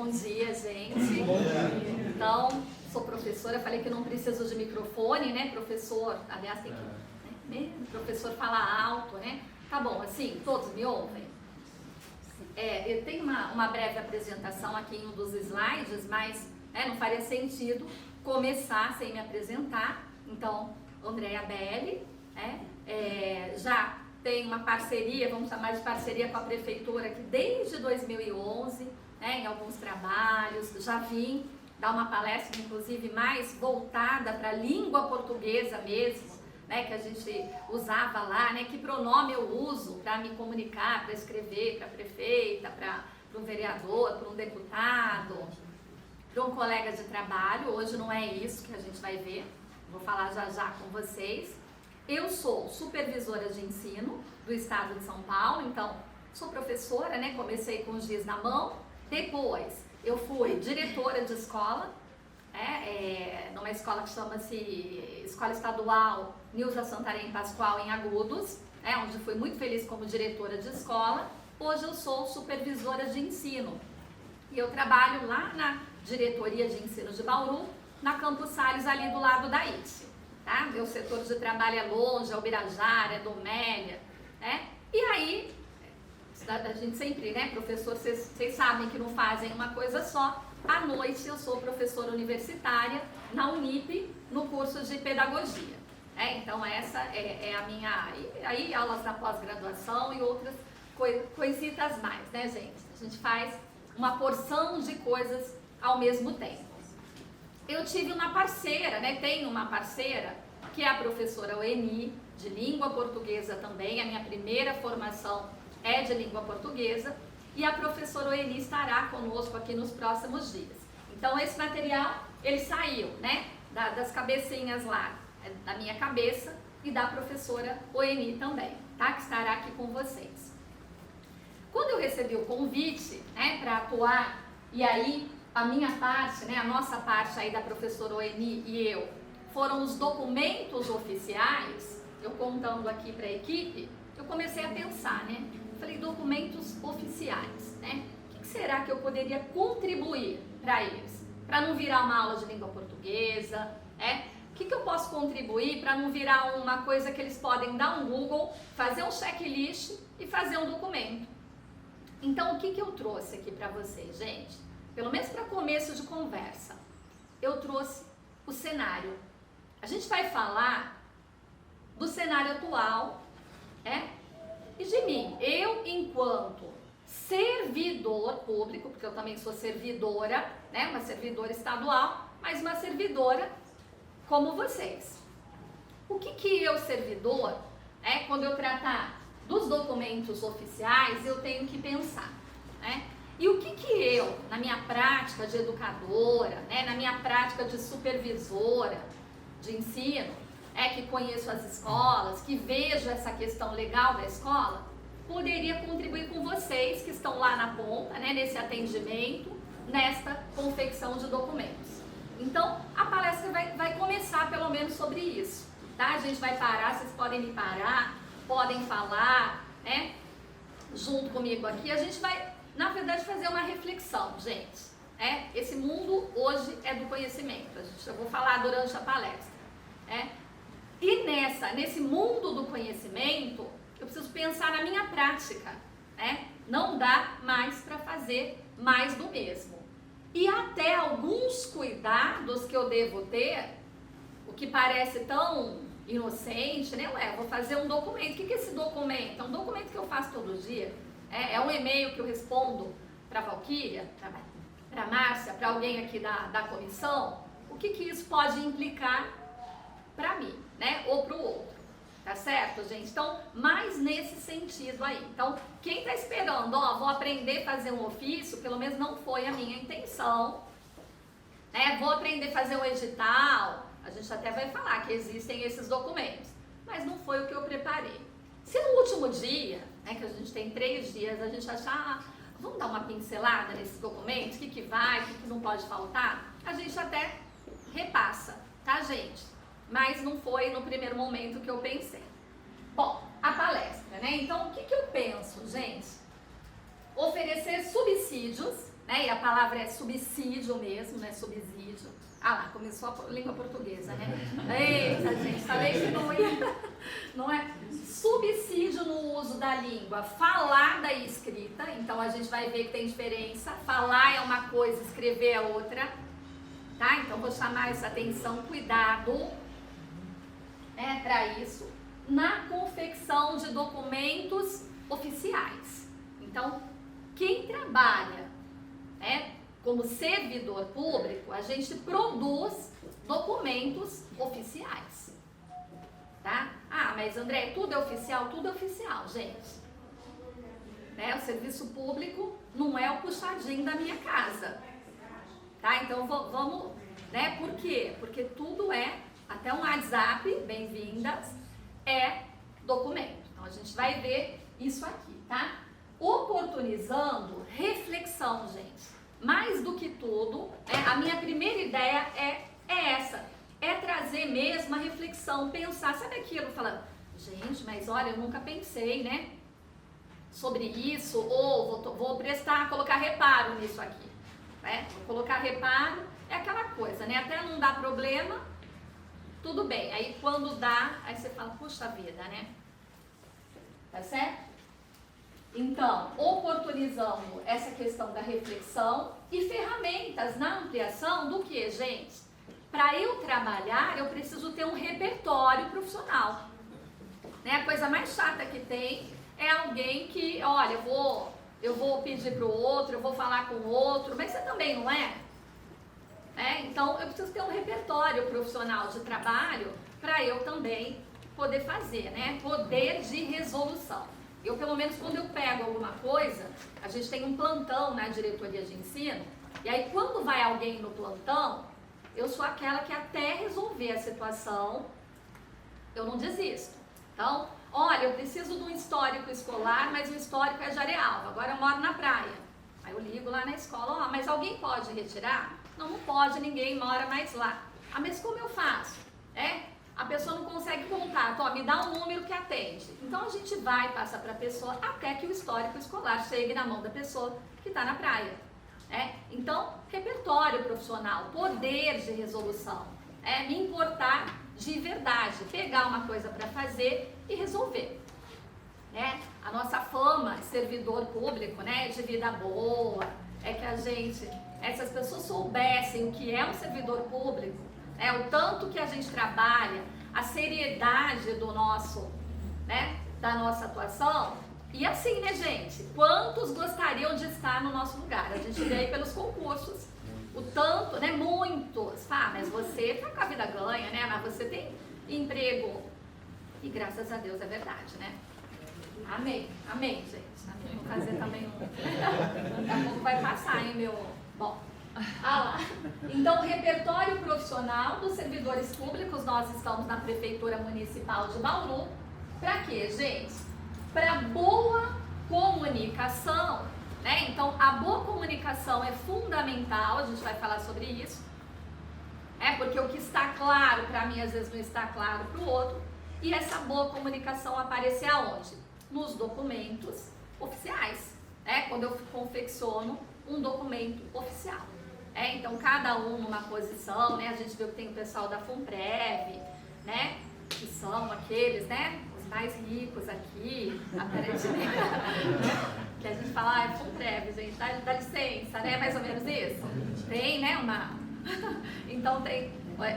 Bom dia, gente. Então, sou professora, falei que não preciso de microfone, né? Professor, aliás, tem que, né? Professor fala alto, né? Tá bom, assim, todos me ouvem? Eu tenho uma breve apresentação aqui em um dos slides, mas não faria sentido começar sem me apresentar. Então, Andréa Belli, já tem uma parceria, vamos chamar de parceria com a Prefeitura aqui desde 2011, em alguns trabalhos, já vim dar uma palestra, inclusive, mais voltada para a língua portuguesa mesmo, que a gente usava lá, que pronome eu uso para me comunicar, para escrever, para a prefeita, para um vereador, para um deputado, para um colega de trabalho. Hoje não é isso que a gente vai ver, vou falar já com vocês. Eu sou supervisora de ensino do estado de São Paulo, então sou professora, comecei com os giz na mão, depois eu fui diretora de escola, numa escola que chama-se Escola Estadual Nilza Santarém Pascoal em Agudos, onde fui muito feliz como diretora de escola. Hoje eu sou supervisora de ensino e eu trabalho lá na diretoria de ensino de Bauru, na Campos Sales, ali do lado da ITSE. Tá? Meu setor de trabalho é longe, é Ubirajara, é Domélia, E aí, a gente sempre, professor, vocês sabem que não fazem uma coisa só. À noite eu sou professora universitária na Unip, no curso de pedagogia. Então essa é a minha, aí aulas na pós-graduação e outras coisitas mais, gente? A gente faz uma porção de coisas ao mesmo tempo. Eu tive uma parceira, tenho uma parceira, que é a professora Oeni, de língua portuguesa também. A minha primeira formação é de língua portuguesa, e a professora Oeni estará conosco aqui nos próximos dias. Então esse material, ele saiu, das cabecinhas lá, da minha cabeça e da professora Oeni também, tá? Que estará aqui com vocês. Quando eu recebi o convite, para atuar, e aí a minha parte, a nossa parte aí da professora Oeni e eu, foram os documentos oficiais, eu contando aqui para a equipe, eu comecei a pensar, Falei, documentos oficiais, O que será que eu poderia contribuir para eles? Para não virar uma aula de língua portuguesa, O que eu posso contribuir para não virar uma coisa que eles podem dar um Google, fazer um checklist e fazer um documento? Então, o que eu trouxe aqui para vocês, gente? Pelo menos para começo de conversa, eu trouxe o cenário. A gente vai falar do cenário atual, e de mim. Eu, enquanto servidor público, porque eu também sou servidora, uma servidora estadual, mas uma servidora como vocês. O que eu, servidor, quando eu tratar dos documentos oficiais, eu tenho que pensar, E o que eu, na minha prática de educadora, na minha prática de supervisora de ensino, que conheço as escolas, que vejo essa questão legal da escola, poderia contribuir com vocês que estão lá na ponta, nesse atendimento, nesta confecção de documentos. Então, a palestra vai começar pelo menos sobre isso, tá? A gente vai parar, vocês podem me parar, podem falar, junto comigo aqui. A gente vai, na verdade, fazer uma reflexão, gente. Esse mundo hoje é do conhecimento, eu vou falar durante a palestra. E nesse mundo do conhecimento, eu preciso pensar na minha prática, Não dá mais para fazer mais do mesmo. E até alguns cuidados que eu devo ter, o que parece tão inocente, vou fazer um documento. O que é esse documento? É um documento que eu faço todo dia. É um e-mail que eu respondo para a Valquíria, para a Márcia, para alguém aqui da comissão. O que isso pode implicar para mim, ou para o outro, tá certo, gente? Então, mais nesse sentido aí. Então, quem tá esperando, vou aprender a fazer um ofício, pelo menos não foi a minha intenção, vou aprender a fazer um edital, a gente até vai falar que existem esses documentos, mas não foi o que eu preparei. Se no último dia, que a gente tem 3 dias, a gente achar, vamos dar uma pincelada nesses documentos, o que vai, o que não pode faltar, a gente até repassa, tá, gente? Mas não foi no primeiro momento que eu pensei. Bom, a palestra, Então, o que eu penso, gente? Oferecer subsídios né? E a palavra é subsídio mesmo, né? Subsídio. Ah lá, começou a língua portuguesa, né? Eita, gente, falei que não ia. Não é? Subsídio no uso da língua falada e escrita. Então a gente vai ver que tem diferença. Falar é uma coisa, escrever é outra. Tá? Então vou chamar essa atenção, cuidado, né, para isso. Na confecção de documentos oficiais. Então, quem trabalha, né, como servidor público, a gente produz documentos oficiais, tá? Ah, mas André, tudo é oficial? Tudo é oficial, gente. Né? O serviço público não é o puxadinho da minha casa, tá? Então, vamos, né? Por quê? Porque tudo é, até um WhatsApp, bem-vindas, é documento. Então, a gente vai ver isso aqui, tá? Oportunizando reflexão, gente. Mais do que tudo, a minha primeira ideia é essa. É trazer mesmo a reflexão, pensar, sabe aquilo? Falando, gente, mas olha, eu nunca pensei, né? Sobre isso, ou vou colocar reparo nisso aqui. Né? Vou colocar reparo, é aquela coisa, né? Até não dá problema, tudo bem. Aí quando dá, aí você fala, puxa vida, né? Tá certo? Então, oportunizando essa questão da reflexão e ferramentas na ampliação do que, gente? Para eu trabalhar, eu preciso ter um repertório profissional. Né? A coisa mais chata que tem é alguém que, olha, eu vou pedir para o outro, eu vou falar com o outro, mas você também não é? Então, eu preciso ter um repertório profissional de trabalho para eu também poder fazer, né? Poder de resolução. Eu, pelo menos, quando eu pego alguma coisa, a gente tem um plantão na diretoria de ensino, e aí quando vai alguém no plantão, eu sou aquela que até resolver a situação, eu não desisto. Então, olha, eu preciso de um histórico escolar, mas o histórico é de Arealva, agora eu moro na praia. Aí eu ligo lá na escola, mas alguém pode retirar? Não, não pode, ninguém mora mais lá. Ah, mas como eu faço? A pessoa não consegue contato, me dá um número que atende. Então a gente vai passar para a pessoa até que o histórico escolar chegue na mão da pessoa que está na praia. Então, repertório profissional, poder de resolução, me importar de verdade, pegar uma coisa para fazer e resolver. A nossa fama de servidor público, de vida boa, é que essas pessoas soubessem o que é um servidor público, o tanto que a gente trabalha, a seriedade do nosso, da nossa atuação. E assim, né, gente? Quantos gostariam de estar no nosso lugar? A gente vê aí pelos concursos, o tanto, muitos. Mas você tá com a vida ganha, mas você tem emprego. E graças a Deus é verdade, né? Amém, amém, gente. Amém. Vou fazer também daqui a pouco vai passar, hein, meu... Bom... lá. Então, repertório profissional dos servidores públicos, nós estamos na Prefeitura Municipal de Bauru. Para quê, gente? Para boa comunicação, Então, a boa comunicação é fundamental, a gente vai falar sobre isso. Porque o que está claro para mim, às vezes não está claro para o outro. E essa boa comunicação aparece aonde? Nos documentos oficiais, Quando eu confecciono um documento oficial. Então, cada um numa posição, A gente viu que tem o pessoal da FUNPREV, Que são aqueles, Os mais ricos aqui, aparentemente. Que a gente fala, FUNPREV, gente, dá licença, Mais ou menos isso. Tem, Então, tem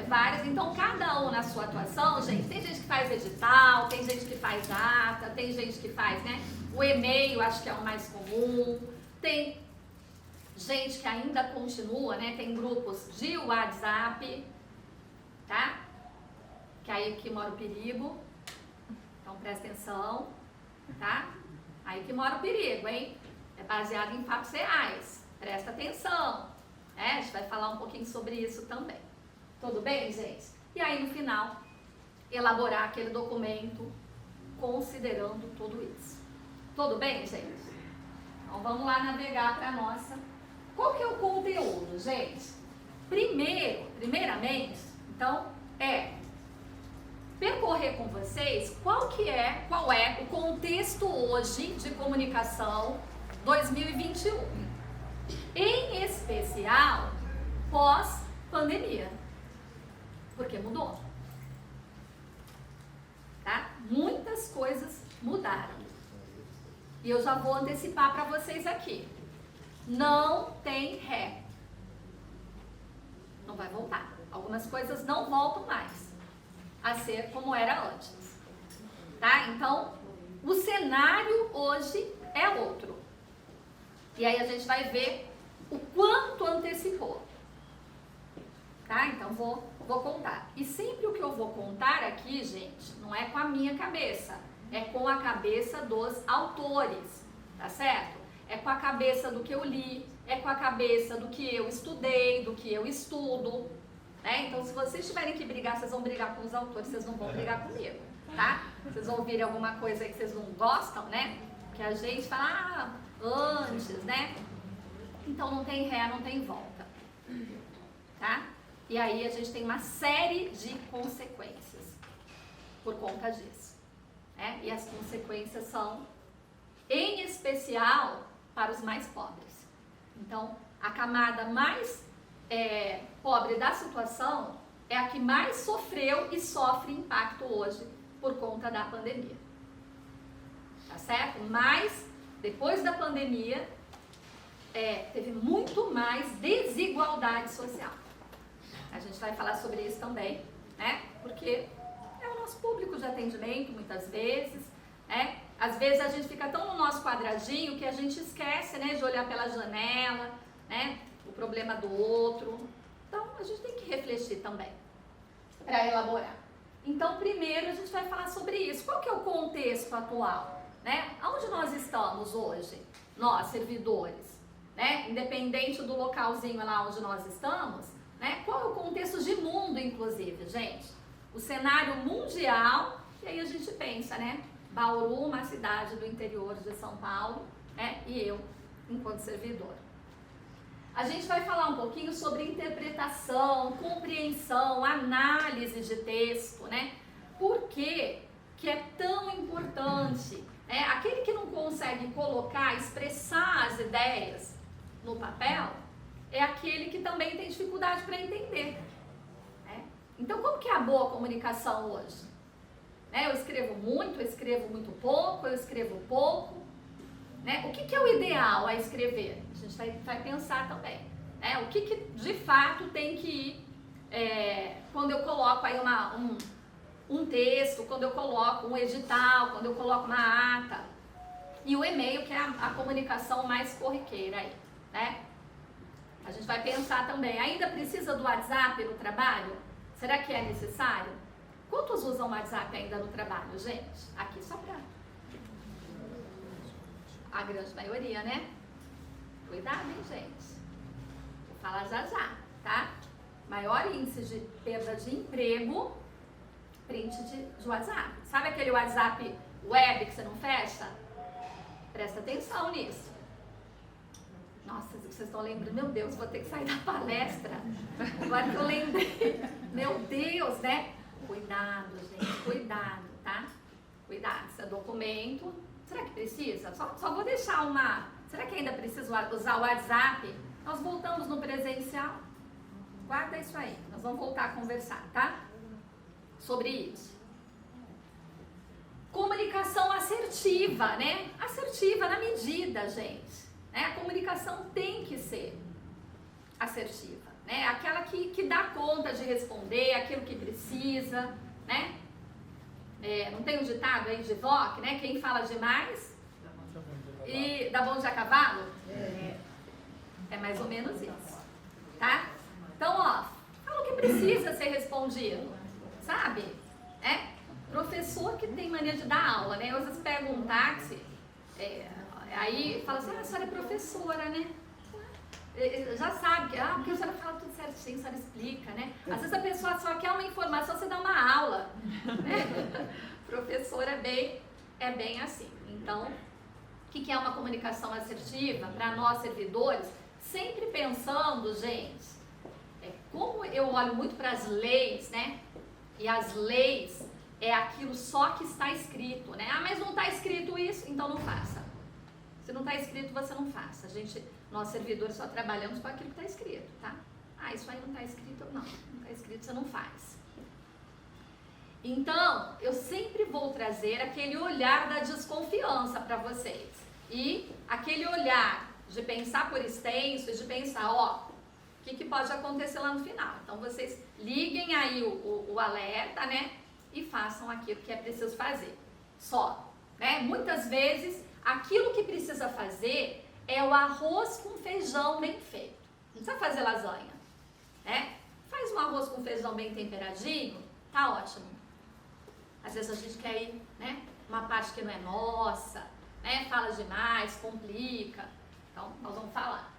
vários. Então, cada um na sua atuação, gente. Tem gente que faz edital, tem gente que faz data, tem gente que faz, O e-mail, acho que é o mais comum. Tem gente que ainda continua, tem grupos de WhatsApp, tá? Que aí que mora o perigo. Então presta atenção, tá? Aí que mora o perigo, hein? É baseado em fatos reais. Presta atenção. A gente vai falar um pouquinho sobre isso também. Tudo bem, gente? E aí no final, elaborar aquele documento considerando tudo isso. Tudo bem, gente? Então vamos lá navegar para a nossa... Qual que é o conteúdo, gente? Primeiramente, então, percorrer com vocês qual é o contexto hoje de comunicação 2021. em especial pós-pandemia, porque mudou, tá? Muitas coisas mudaram. E eu já vou antecipar para vocês aqui. Não tem ré. Não vai voltar. Algumas coisas não voltam mais a ser como era antes. Tá? Então, o cenário hoje é outro. E aí a gente vai ver o quanto antecipou. Tá? Então, vou contar. E sempre o que eu vou contar aqui, gente, não é com a minha cabeça. É com a cabeça dos autores. Tá certo? É com a cabeça do que eu li. É com a cabeça do que eu estudei, do que eu estudo. Né? Então, se vocês tiverem que brigar, vocês vão brigar com os autores, vocês não vão brigar comigo. Tá? Vocês vão ouvir alguma coisa que vocês não gostam, né? Que a gente fala antes, né? Então não tem ré, não tem volta. Tá? E aí a gente tem uma série de consequências por conta disso. Né? E as consequências são, em especial, para os mais pobres. Então, a camada mais pobre da situação é a que mais sofreu e sofre impacto hoje por conta da pandemia. Tá certo? Mas, depois da pandemia, teve muito mais desigualdade social. A gente vai falar sobre isso também, né? Porque é o nosso público de atendimento, muitas vezes, né? Às vezes a gente fica tão no nosso quadradinho que a gente esquece, né, de olhar pela janela, né? O problema do outro. Então, a gente tem que refletir também, para elaborar. Então, primeiro a gente vai falar sobre isso. Qual que é o contexto atual? Né? Onde nós estamos hoje? Nós, servidores, né? Independente do localzinho lá onde nós estamos, né? Qual é o contexto de mundo, inclusive, gente? O cenário mundial, e aí a gente pensa, né? Bauru, uma cidade do interior de São Paulo, né? E eu, enquanto servidor. A gente vai falar um pouquinho sobre interpretação, compreensão, análise de texto, né? Por que é tão importante? Né? Aquele que não consegue colocar, expressar as ideias no papel, é aquele que também tem dificuldade para entender. Né? Então, como que é a boa comunicação hoje? Né? Eu escrevo muito pouco, eu escrevo pouco. Né? O que é o ideal a escrever? A gente vai pensar também. Né? O que de fato tem que ir quando eu coloco aí um texto, quando eu coloco um edital, quando eu coloco uma ata. E o e-mail, que é a comunicação mais corriqueira aí. Né? A gente vai pensar também, ainda precisa do WhatsApp no trabalho? Será que é necessário? Quantos usam o WhatsApp ainda no trabalho, gente? Aqui só pra... A grande maioria, né? Cuidado, hein, gente? Vou falar já, tá? Maior índice de perda de emprego, print de WhatsApp. Sabe aquele WhatsApp web que você não fecha? Presta atenção nisso. Nossa, vocês estão lembrando? Meu Deus, vou ter que sair da palestra. Agora que eu lembrei. Meu Deus, né? Cuidado, gente, cuidado, tá? Cuidado, esse é documento. Será que precisa? Só vou deixar uma... Será que ainda precisa usar o WhatsApp? Nós voltamos no presencial. Guarda isso aí. Nós vamos voltar a conversar, tá? Sobre isso. Comunicação assertiva, né? Assertiva na medida, gente. Né? A comunicação tem que ser assertiva, né? Aquela que dá conta de responder aquilo que precisa, né? Não tem um ditado aí de VOC, né? Quem fala demais e dá bom de a cavalo? É mais ou menos isso, tá? Então, ó, fala o que precisa ser respondido, sabe? Professor que tem mania de dar aula, né? Às vezes pega um táxi, aí fala assim, a senhora é professora, né? Já sabe que, porque a senhora fala tudo certinho, a senhora explica, né? Às vezes a pessoa só quer uma informação, você dá uma aula, né? Professor é bem assim. Então, o que é uma comunicação assertiva para nós servidores? Sempre pensando, gente, como eu olho muito para as leis, né? E as leis é aquilo só que está escrito, né? Ah, mas não está escrito isso, então não faça. Se não está escrito, você não faça. A gente Nós, servidores, só trabalhamos com aquilo que está escrito, tá? Ah, isso aí não está escrito, não está escrito, você não faz. Então, eu sempre vou trazer aquele olhar da desconfiança para vocês. E aquele olhar de pensar por extenso, de pensar, ó, o que pode acontecer lá no final. Então, vocês liguem aí o alerta, né? E façam aquilo que é preciso fazer. Só, né? Muitas vezes, aquilo que precisa fazer é o arroz com feijão bem feito. Não precisa fazer lasanha, né? Faz um arroz com feijão bem temperadinho, tá ótimo. Às vezes a gente quer ir, né? Uma parte que não é nossa, né? Fala demais, complica. Então, nós vamos falar.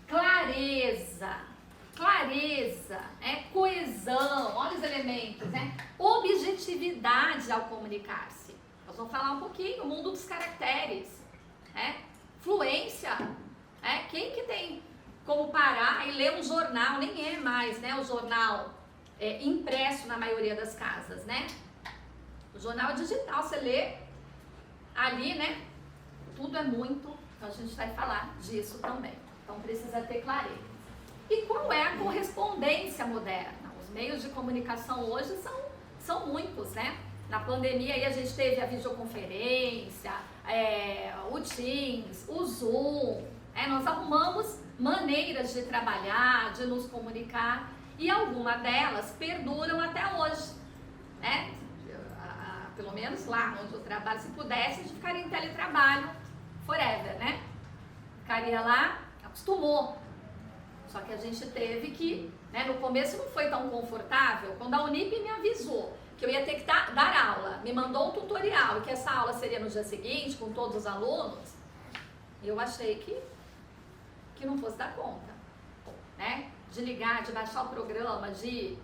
Clareza, coesão, olha os elementos, né? Objetividade ao comunicar-se. Nós vamos falar um pouquinho, o mundo dos caracteres, né? Fluência, quem que tem como parar e ler um jornal, nem é mais, né? O jornal impresso na maioria das casas, né? O jornal digital, você lê ali, né? Tudo é muito, então a gente vai falar disso também. Então precisa ter clareza. E qual é a correspondência moderna? Os meios de comunicação hoje são muitos, né? Na pandemia aí a gente teve a videoconferência, o Teams, o Zoom, nós arrumamos maneiras de trabalhar, de nos comunicar, e algumas delas perduram até hoje, né? Pelo menos lá onde eu trabalho, se pudesse, a gente ficaria em teletrabalho forever, né? Ficaria lá, acostumou. Só que a gente teve que, né, no começo não foi tão confortável. Quando a Unip me avisou que eu ia ter que dar aula, me mandou um tutorial e que essa aula seria no dia seguinte, com todos os alunos, eu achei que não fosse dar conta, né? De ligar, de baixar o programa, aí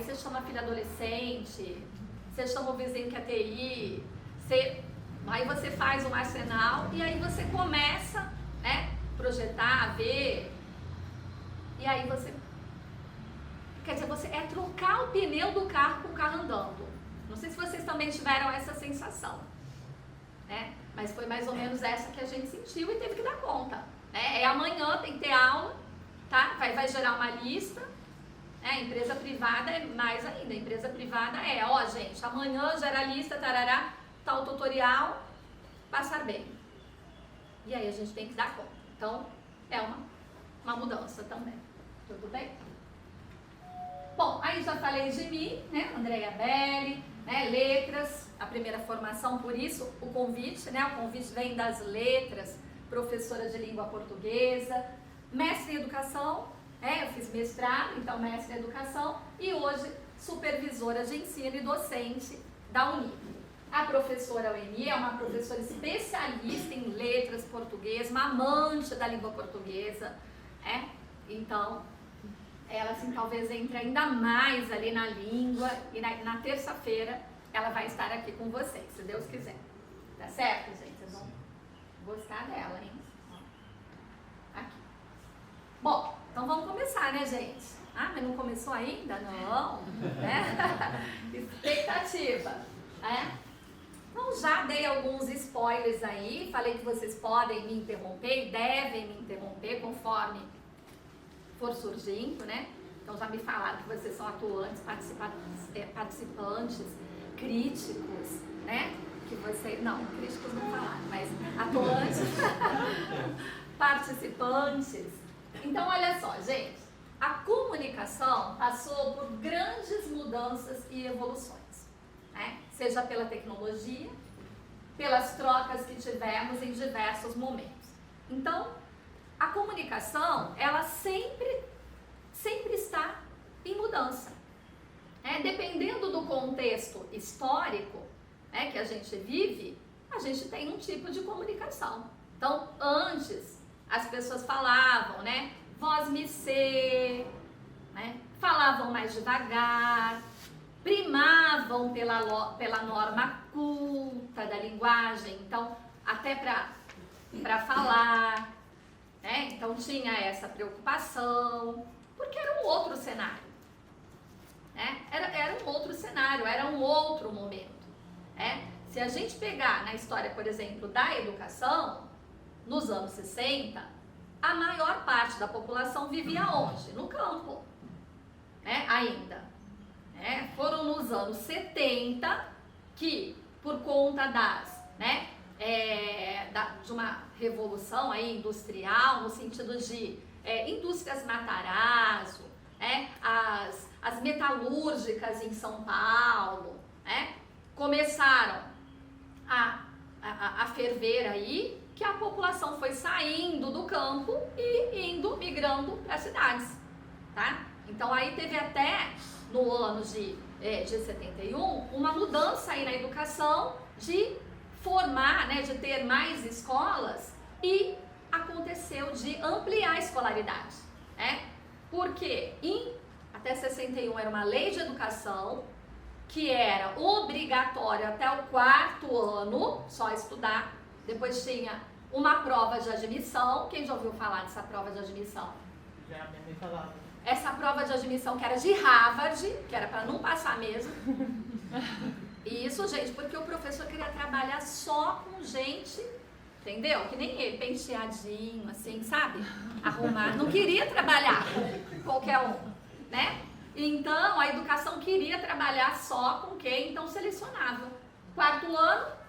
você chama a filha adolescente, você chama o vizinho que é TI, aí você faz um arsenal e aí você começa, né, projetar, ver, e aí você, quer dizer, você trocar o pneu do carro com o carro andando. Não sei se vocês também tiveram essa sensação, né? Mas foi mais ou menos essa que a gente sentiu e teve que dar conta, né? Amanhã tem que ter aula, tá? Vai gerar uma lista, empresa privada é mais ainda, empresa privada gente, amanhã gera a lista, tarará, tal tutorial, passar bem. E aí a gente tem que dar conta. Então, é uma mudança também. Tudo bem? Bom, aí já falei de mim, né? Andréia Belli, né? Letras, a primeira formação, por isso o convite, né? O convite vem das letras, professora de língua portuguesa, mestre em educação, eu fiz mestrado, então mestre em educação, e hoje supervisora de ensino e docente da Unip. A professora Oeni é uma professora especialista em letras portuguesas, uma amante da língua portuguesa, então ela assim talvez entre ainda mais ali na língua, e na terça-feira ela vai estar aqui com vocês, se Deus quiser. Tá certo, gente? Vocês vão gostar dela, hein? Aqui. Bom, então vamos começar, né, gente? Ah, mas não começou ainda? Não, né? Expectativa, Então já dei alguns spoilers aí, falei que vocês podem me interromper e devem me interromper conforme for surgindo, né? Então já me falaram que vocês são atuantes, participantes, críticos, né? Que vocês, não, críticos não falaram, mas atuantes, participantes. Então olha só, gente, a comunicação passou por grandes mudanças e evoluções, né? Seja pela tecnologia, pelas trocas que tivemos em diversos momentos. Então, a comunicação, ela sempre está em mudança. Dependendo do contexto histórico, que a gente vive, a gente tem um tipo de comunicação. Então, antes, as pessoas falavam, voz me ser, falavam mais devagar, primavam pela norma culta da linguagem, então até para falar, então tinha essa preocupação, porque era um outro cenário, era um outro cenário, era um outro momento. Se a gente pegar na história, por exemplo, da educação, nos anos 60, a maior parte da população vivia onde? No campo, né? Ainda. Foram nos anos 70 que, por conta de uma revolução aí industrial, no sentido de indústrias Matarazzo, as metalúrgicas em São Paulo, começaram a ferver aí, que a população foi saindo do campo e migrando para as cidades, tá? Então aí teve até no ano de 71 uma mudança aí na educação de formar, de ter mais escolas, e aconteceu de ampliar a escolaridade, porque até 61 era uma lei de educação que era obrigatória até o 4º ano, só estudar. Depois tinha uma prova de admissão. Quem já ouviu falar dessa prova de admissão? Já, minha mãe falava. Essa prova de admissão que era de Harvard, que era para não passar mesmo. Isso, gente, porque o professor queria trabalhar só com gente, entendeu? Que nem ele, penteadinho, assim, sabe? Arrumar. Não queria trabalhar com qualquer um, né? Então, a educação queria trabalhar só com quem, então selecionava. 4º ano,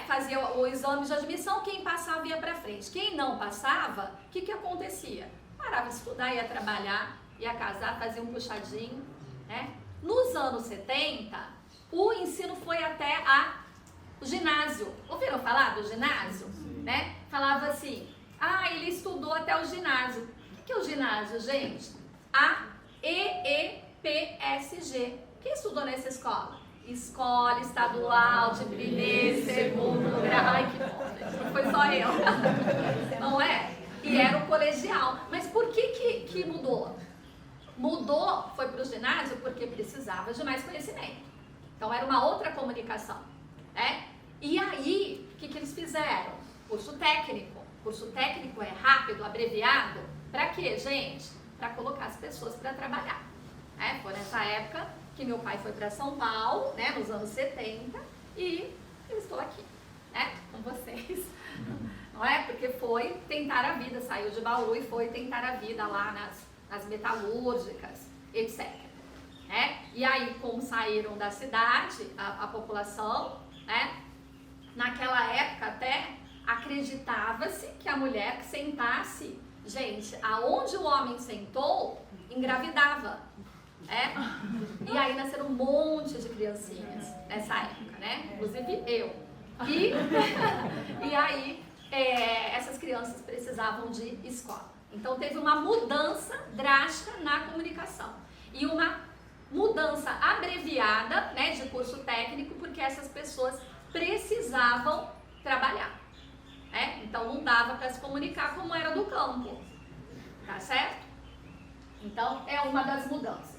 fazia o exame de admissão, quem passava ia para frente. Quem não passava, o que acontecia? Parava de estudar, ia trabalhar, ia casar, fazia um puxadinho, Nos anos 70, o ensino foi até o ginásio. Ouviram falar do ginásio? Falava assim, ele estudou até o ginásio. O que é o ginásio, gente? EEPSG. Quem estudou nessa escola? Escola Estadual de Primeiro e Segundo Grau. Ai, que bom, gente. Não foi só eu. Não é? E era o colegial. Mas por que mudou? Mudou, foi para o ginásio porque precisava de mais conhecimento. Então era uma outra comunicação. E aí, o que eles fizeram? Curso técnico. Curso técnico é rápido, abreviado. Para quê, gente? Para colocar as pessoas para trabalhar. Foi nessa época que meu pai foi para São Paulo, nos anos 70, e eu estou aqui, com vocês. Não é? Porque foi tentar a vida, saiu de Bauru e foi tentar a vida lá nas metalúrgicas, etc. E aí, como saíram da cidade, a população, naquela época até acreditava-se que a mulher que sentasse, gente, aonde o homem sentou, engravidava. E aí nasceram um monte de criancinhas nessa época, Inclusive eu. E aí essas crianças precisavam de escola. Então teve uma mudança drástica na comunicação. E uma mudança abreviada, de curso técnico, porque essas pessoas precisavam trabalhar. Então não dava para se comunicar como era do campo. Tá certo? Então é uma das mudanças.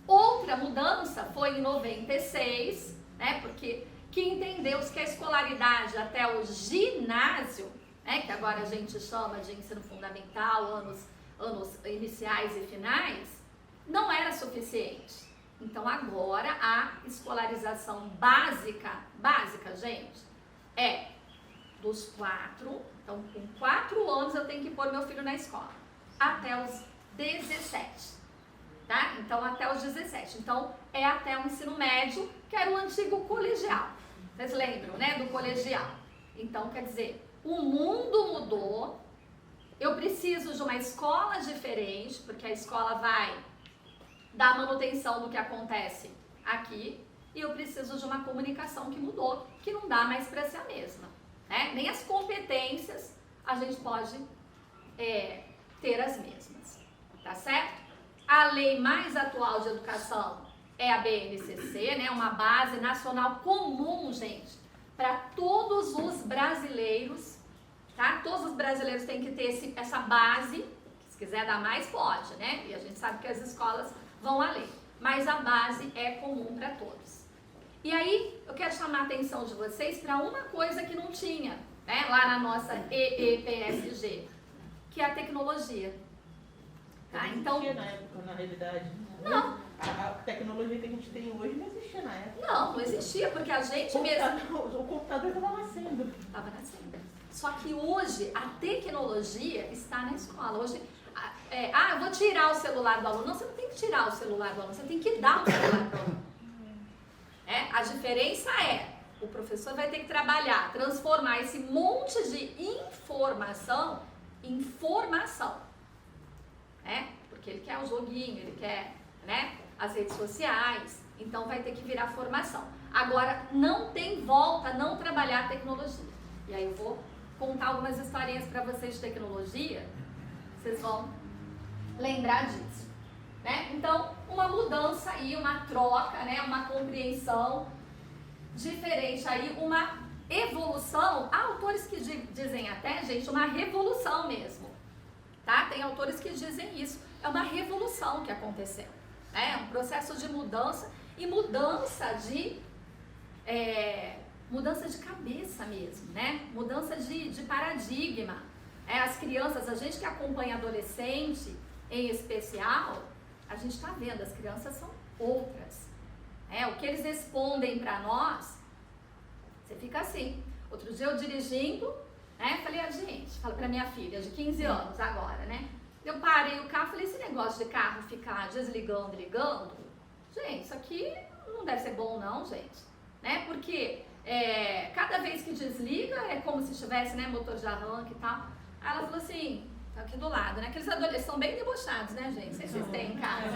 Outra mudança foi em 96, porque que entendeu-se que a escolaridade até o ginásio, que agora a gente chama de ensino fundamental, anos iniciais e finais, não era suficiente. Então agora a escolarização básica, gente, é dos 4, então com 4 anos eu tenho que pôr meu filho na escola, até os 17. Tá? Então, até os 17. Então, é até o ensino médio, que era o antigo colegial. Vocês lembram, do colegial? Então, quer dizer, o mundo mudou, eu preciso de uma escola diferente, porque a escola vai dar manutenção do que acontece aqui, e eu preciso de uma comunicação que mudou, que não dá mais para ser a mesma. Nem as competências a gente pode ter as mesmas. Tá certo? A lei mais atual de educação é a BNCC, uma base nacional comum, gente, para todos os brasileiros, tá? Todos os brasileiros têm que ter essa base, se quiser dar mais, pode, E a gente sabe que as escolas vão além, mas a base é comum para todos. E aí, eu quero chamar a atenção de vocês para uma coisa que não tinha, lá na nossa EEPSG, que é a tecnologia. Tá, então, não existia na época, na realidade. Não. A tecnologia que a gente tem hoje não existia na época. Não existia, porque a gente mesmo... O computador estava nascendo. Estava nascendo. Só que hoje a tecnologia está na escola. Hoje, eu vou tirar o celular do aluno. Não, você não tem que tirar o celular do aluno, você tem que dar o celular do aluno. A diferença o professor vai ter que trabalhar, transformar esse monte de informação em formação. Porque ele quer o joguinho, ele quer, as redes sociais, então vai ter que virar formação. Agora, não tem volta não trabalhar tecnologia. E aí eu vou contar algumas historinhas para vocês de tecnologia, vocês vão lembrar disso. Então, uma mudança aí, uma troca, uma compreensão diferente aí, uma evolução. Há autores que dizem até, gente, uma revolução mesmo, tá? Tem autores que dizem isso, é uma revolução que aconteceu, um processo de mudança e mudança de cabeça mesmo, mudança de paradigma. As crianças, a gente que acompanha adolescente em especial, a gente está vendo, as crianças são outras. O que eles respondem para nós, você fica assim. Outro dia eu dirigindo, falei, falei para minha filha de 15 anos agora, eu parei o carro, falei, esse negócio de carro ficar desligando e ligando, gente, isso aqui não deve ser bom não, gente, porque cada vez que desliga é como se tivesse, motor de arranque e tal. Aí ela falou assim, tá aqui do lado, aqueles adolescentes são bem debochados, gente, não sei se vocês têm em casa.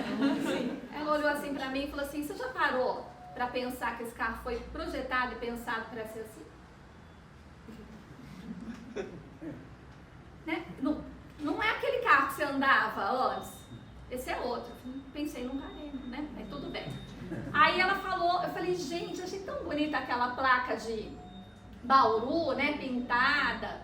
Ela olhou assim pra mim e falou assim, você já parou pra pensar que esse carro foi projetado e pensado pra ser assim? Não é aquele carro que você andava antes, esse é outro. Pensei, não parei, mas tudo bem. Aí ela falou, eu falei, gente, achei tão bonita aquela placa de Bauru, pintada.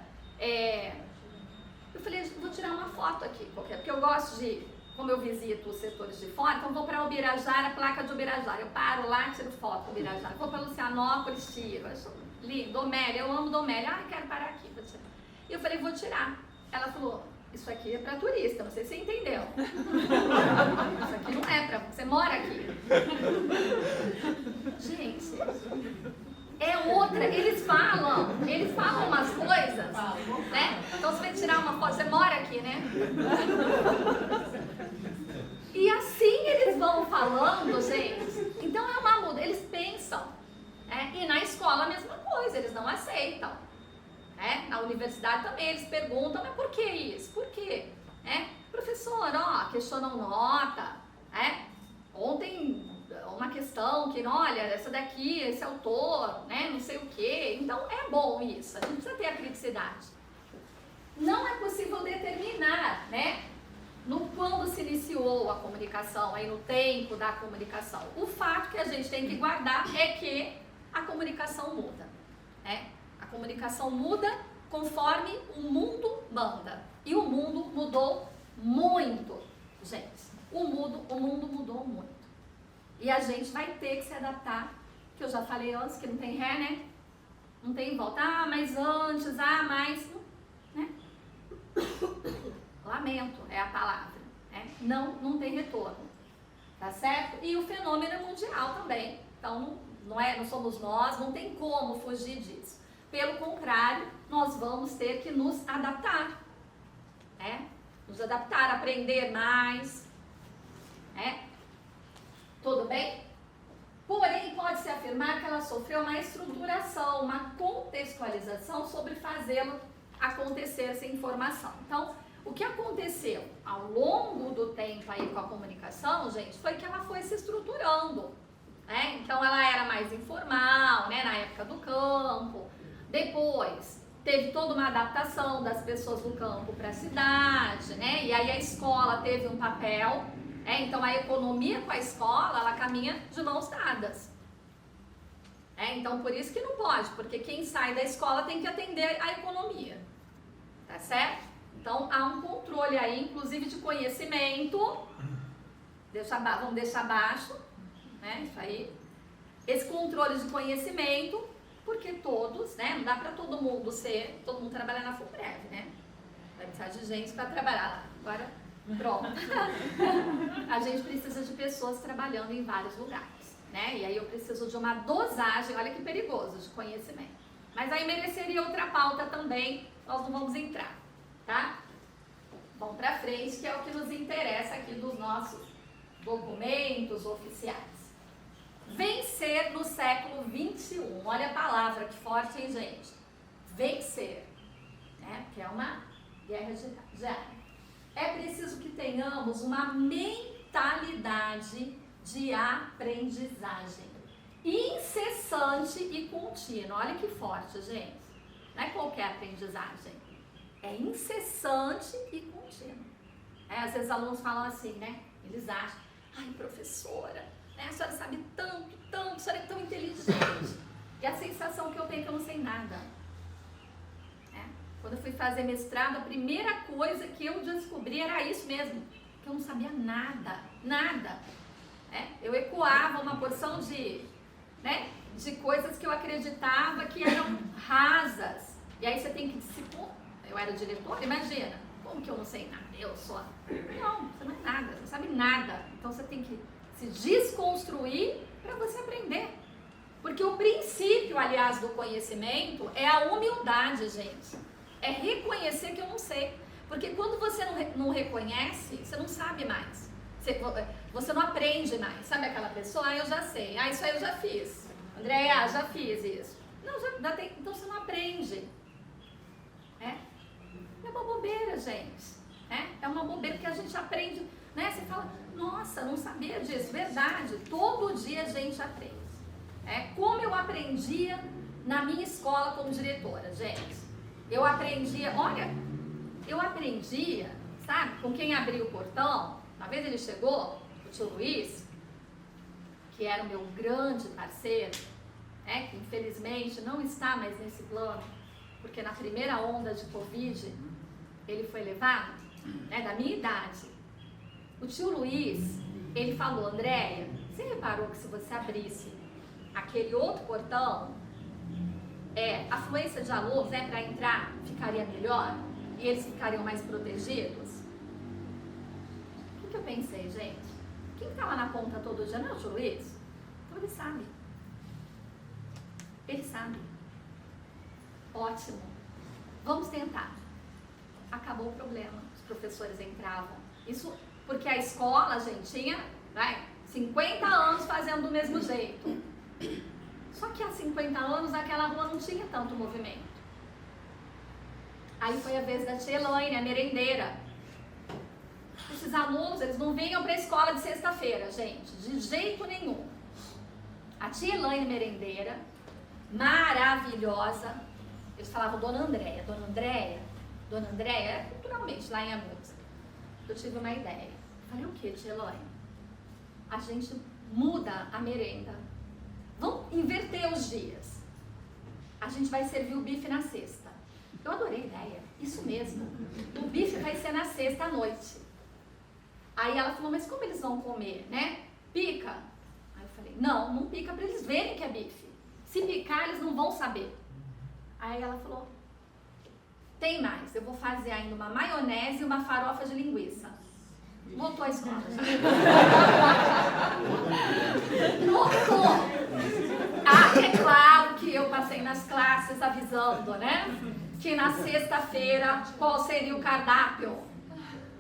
Eu falei, vou tirar uma foto aqui, porque eu gosto de, como eu visito os setores de fora, então vou para Ubirajara, a placa de Ubirajara. Eu paro lá, tiro foto do Ubirajara. Vou para Lucianópolis, tiro. Acho lindo, Domélia, eu amo Domélia. Quero parar aqui, vou tirar. E eu falei, vou tirar. Ela falou, isso aqui é para turista, não sei se você entendeu. Isso aqui não é para você, mora aqui. Gente, é outra, eles falam umas coisas, Então você vai tirar uma foto, você mora aqui, E assim eles vão falando, gente. Então é uma mudança, eles pensam, E na escola a mesma coisa, eles não aceitam. Na universidade também eles perguntam, mas por que isso? Por quê? Professor, questionam nota, Ontem uma questão que, olha, essa daqui, esse autor, não sei o quê. Então é bom isso, a gente precisa ter a criticidade. Não é possível determinar, no quando se iniciou a comunicação, aí no tempo da comunicação. O fato que a gente tem que guardar é que a comunicação muda, A comunicação muda conforme o mundo manda. E o mundo mudou muito, gente. O mundo mudou muito. E a gente vai ter que se adaptar, que eu já falei antes, que não tem ré, Não tem volta. Mas antes, mas... Lamento é a palavra. Não tem retorno. Tá certo? E o fenômeno é mundial também. Então, não somos nós, não tem como fugir disso. Pelo contrário, nós vamos ter que nos adaptar. Nos adaptar, aprender mais. Tudo bem? Porém, pode-se afirmar que ela sofreu uma estruturação, uma contextualização sobre fazê-lo acontecer essa informação. Então, o que aconteceu ao longo do tempo aí com a comunicação, gente, foi que ela foi se estruturando. Então, ela era mais informal, na época do campo. Depois, teve toda uma adaptação das pessoas do campo para a cidade, E aí a escola teve um papel. Então, a economia com a escola, ela caminha de mãos dadas. Então, por isso que não pode, porque quem sai da escola tem que atender a economia. Tá certo? Então, há um controle aí, inclusive de conhecimento. Vamos deixar abaixo, Isso aí. Esse controle de conhecimento, porque todos, não dá para todo mundo trabalhar na FUPREV, Vai precisar de gente para trabalhar lá. Agora... Pronto. A gente precisa de pessoas trabalhando em vários lugares, E aí eu preciso de uma dosagem, olha que perigoso, de conhecimento. Mas aí mereceria outra pauta também, nós não vamos entrar, tá? Vamos para frente, que é o que nos interessa aqui dos nossos documentos oficiais. Vencer no século XXI. Olha a palavra que forte, hein, gente? Vencer. Né? Porque é uma guerra de arma. É preciso que tenhamos uma mentalidade de aprendizagem incessante e contínua. Olha que forte, gente. Não é qualquer aprendizagem. É incessante e contínua. Às vezes alunos falam assim, né? Eles acham, ai, professora, né? A senhora sabe tanto, a senhora é tão inteligente. E a sensação que eu tenho é que eu não sei nada. Quando eu fui fazer mestrado, a primeira coisa que eu descobri era isso mesmo, que eu não sabia nada, nada. Eu ecoava uma porção de coisas que eu acreditava que eram rasas. E aí você tem que se... Eu era diretora, imagina, como que eu não sei nada? Eu só... Não, você não é nada, você não sabe nada. Então você tem que se desconstruir para você aprender. Porque o princípio, aliás, do conhecimento é a humildade, gente. É reconhecer que eu não sei. Porque quando você não reconhece, você não sabe mais. Você não aprende mais. Sabe aquela pessoa? Eu já sei. Isso aí eu já fiz. Andréia, já fiz isso. Não, já tem. Então você não aprende. É uma bobeira, gente. É uma bobeira que a gente aprende. Né? Você fala, nossa, não sabia disso. Verdade. Todo dia a gente aprende. Como eu aprendia na minha escola como diretora, gente. Eu aprendia, sabe, com quem abriu o portão. Uma vez ele chegou, o tio Luiz, que era o meu grande parceiro, que infelizmente não está mais nesse plano, porque na primeira onda de Covid, ele foi levado, da minha idade. O tio Luiz, ele falou, Andréia, você reparou que se você abrisse aquele outro portão, a afluência de alunos, para entrar, ficaria melhor e eles ficariam mais protegidos? O que eu pensei, gente? Quem está lá na ponta todo dia não é o tio Luiz? Então ele sabe. Ele sabe. Ótimo. Vamos tentar. Acabou o problema. Os professores entravam. Isso porque a escola, gente, tinha 50 anos fazendo do mesmo jeito. Só que há 50 anos aquela rua não tinha tanto movimento. Aí foi a vez da tia Elaine, a merendeira. Esses alunos, eles não vinham para a escola de sexta-feira, gente, de jeito nenhum. A tia Elaine, merendeira, maravilhosa. Eles falavam Dona Andréia, era culturalmente lá em Amusa. Eu tive uma ideia. Falei, o que, tia Elaine? A gente muda a merenda. Vamos inverter os dias. A gente vai servir o bife na sexta. Eu adorei a ideia. Isso mesmo. O bife vai ser na sexta à noite. Aí ela falou, mas como eles vão comer, né? Pica. Aí eu falei, não pica para eles verem que é bife. Se picar, eles não vão saber. Aí ela falou, tem mais. Eu vou fazer ainda uma maionese e uma farofa de linguiça. Voltou a escola. Voltou. É claro que eu passei nas classes avisando, né? Que na sexta-feira, qual seria o cardápio?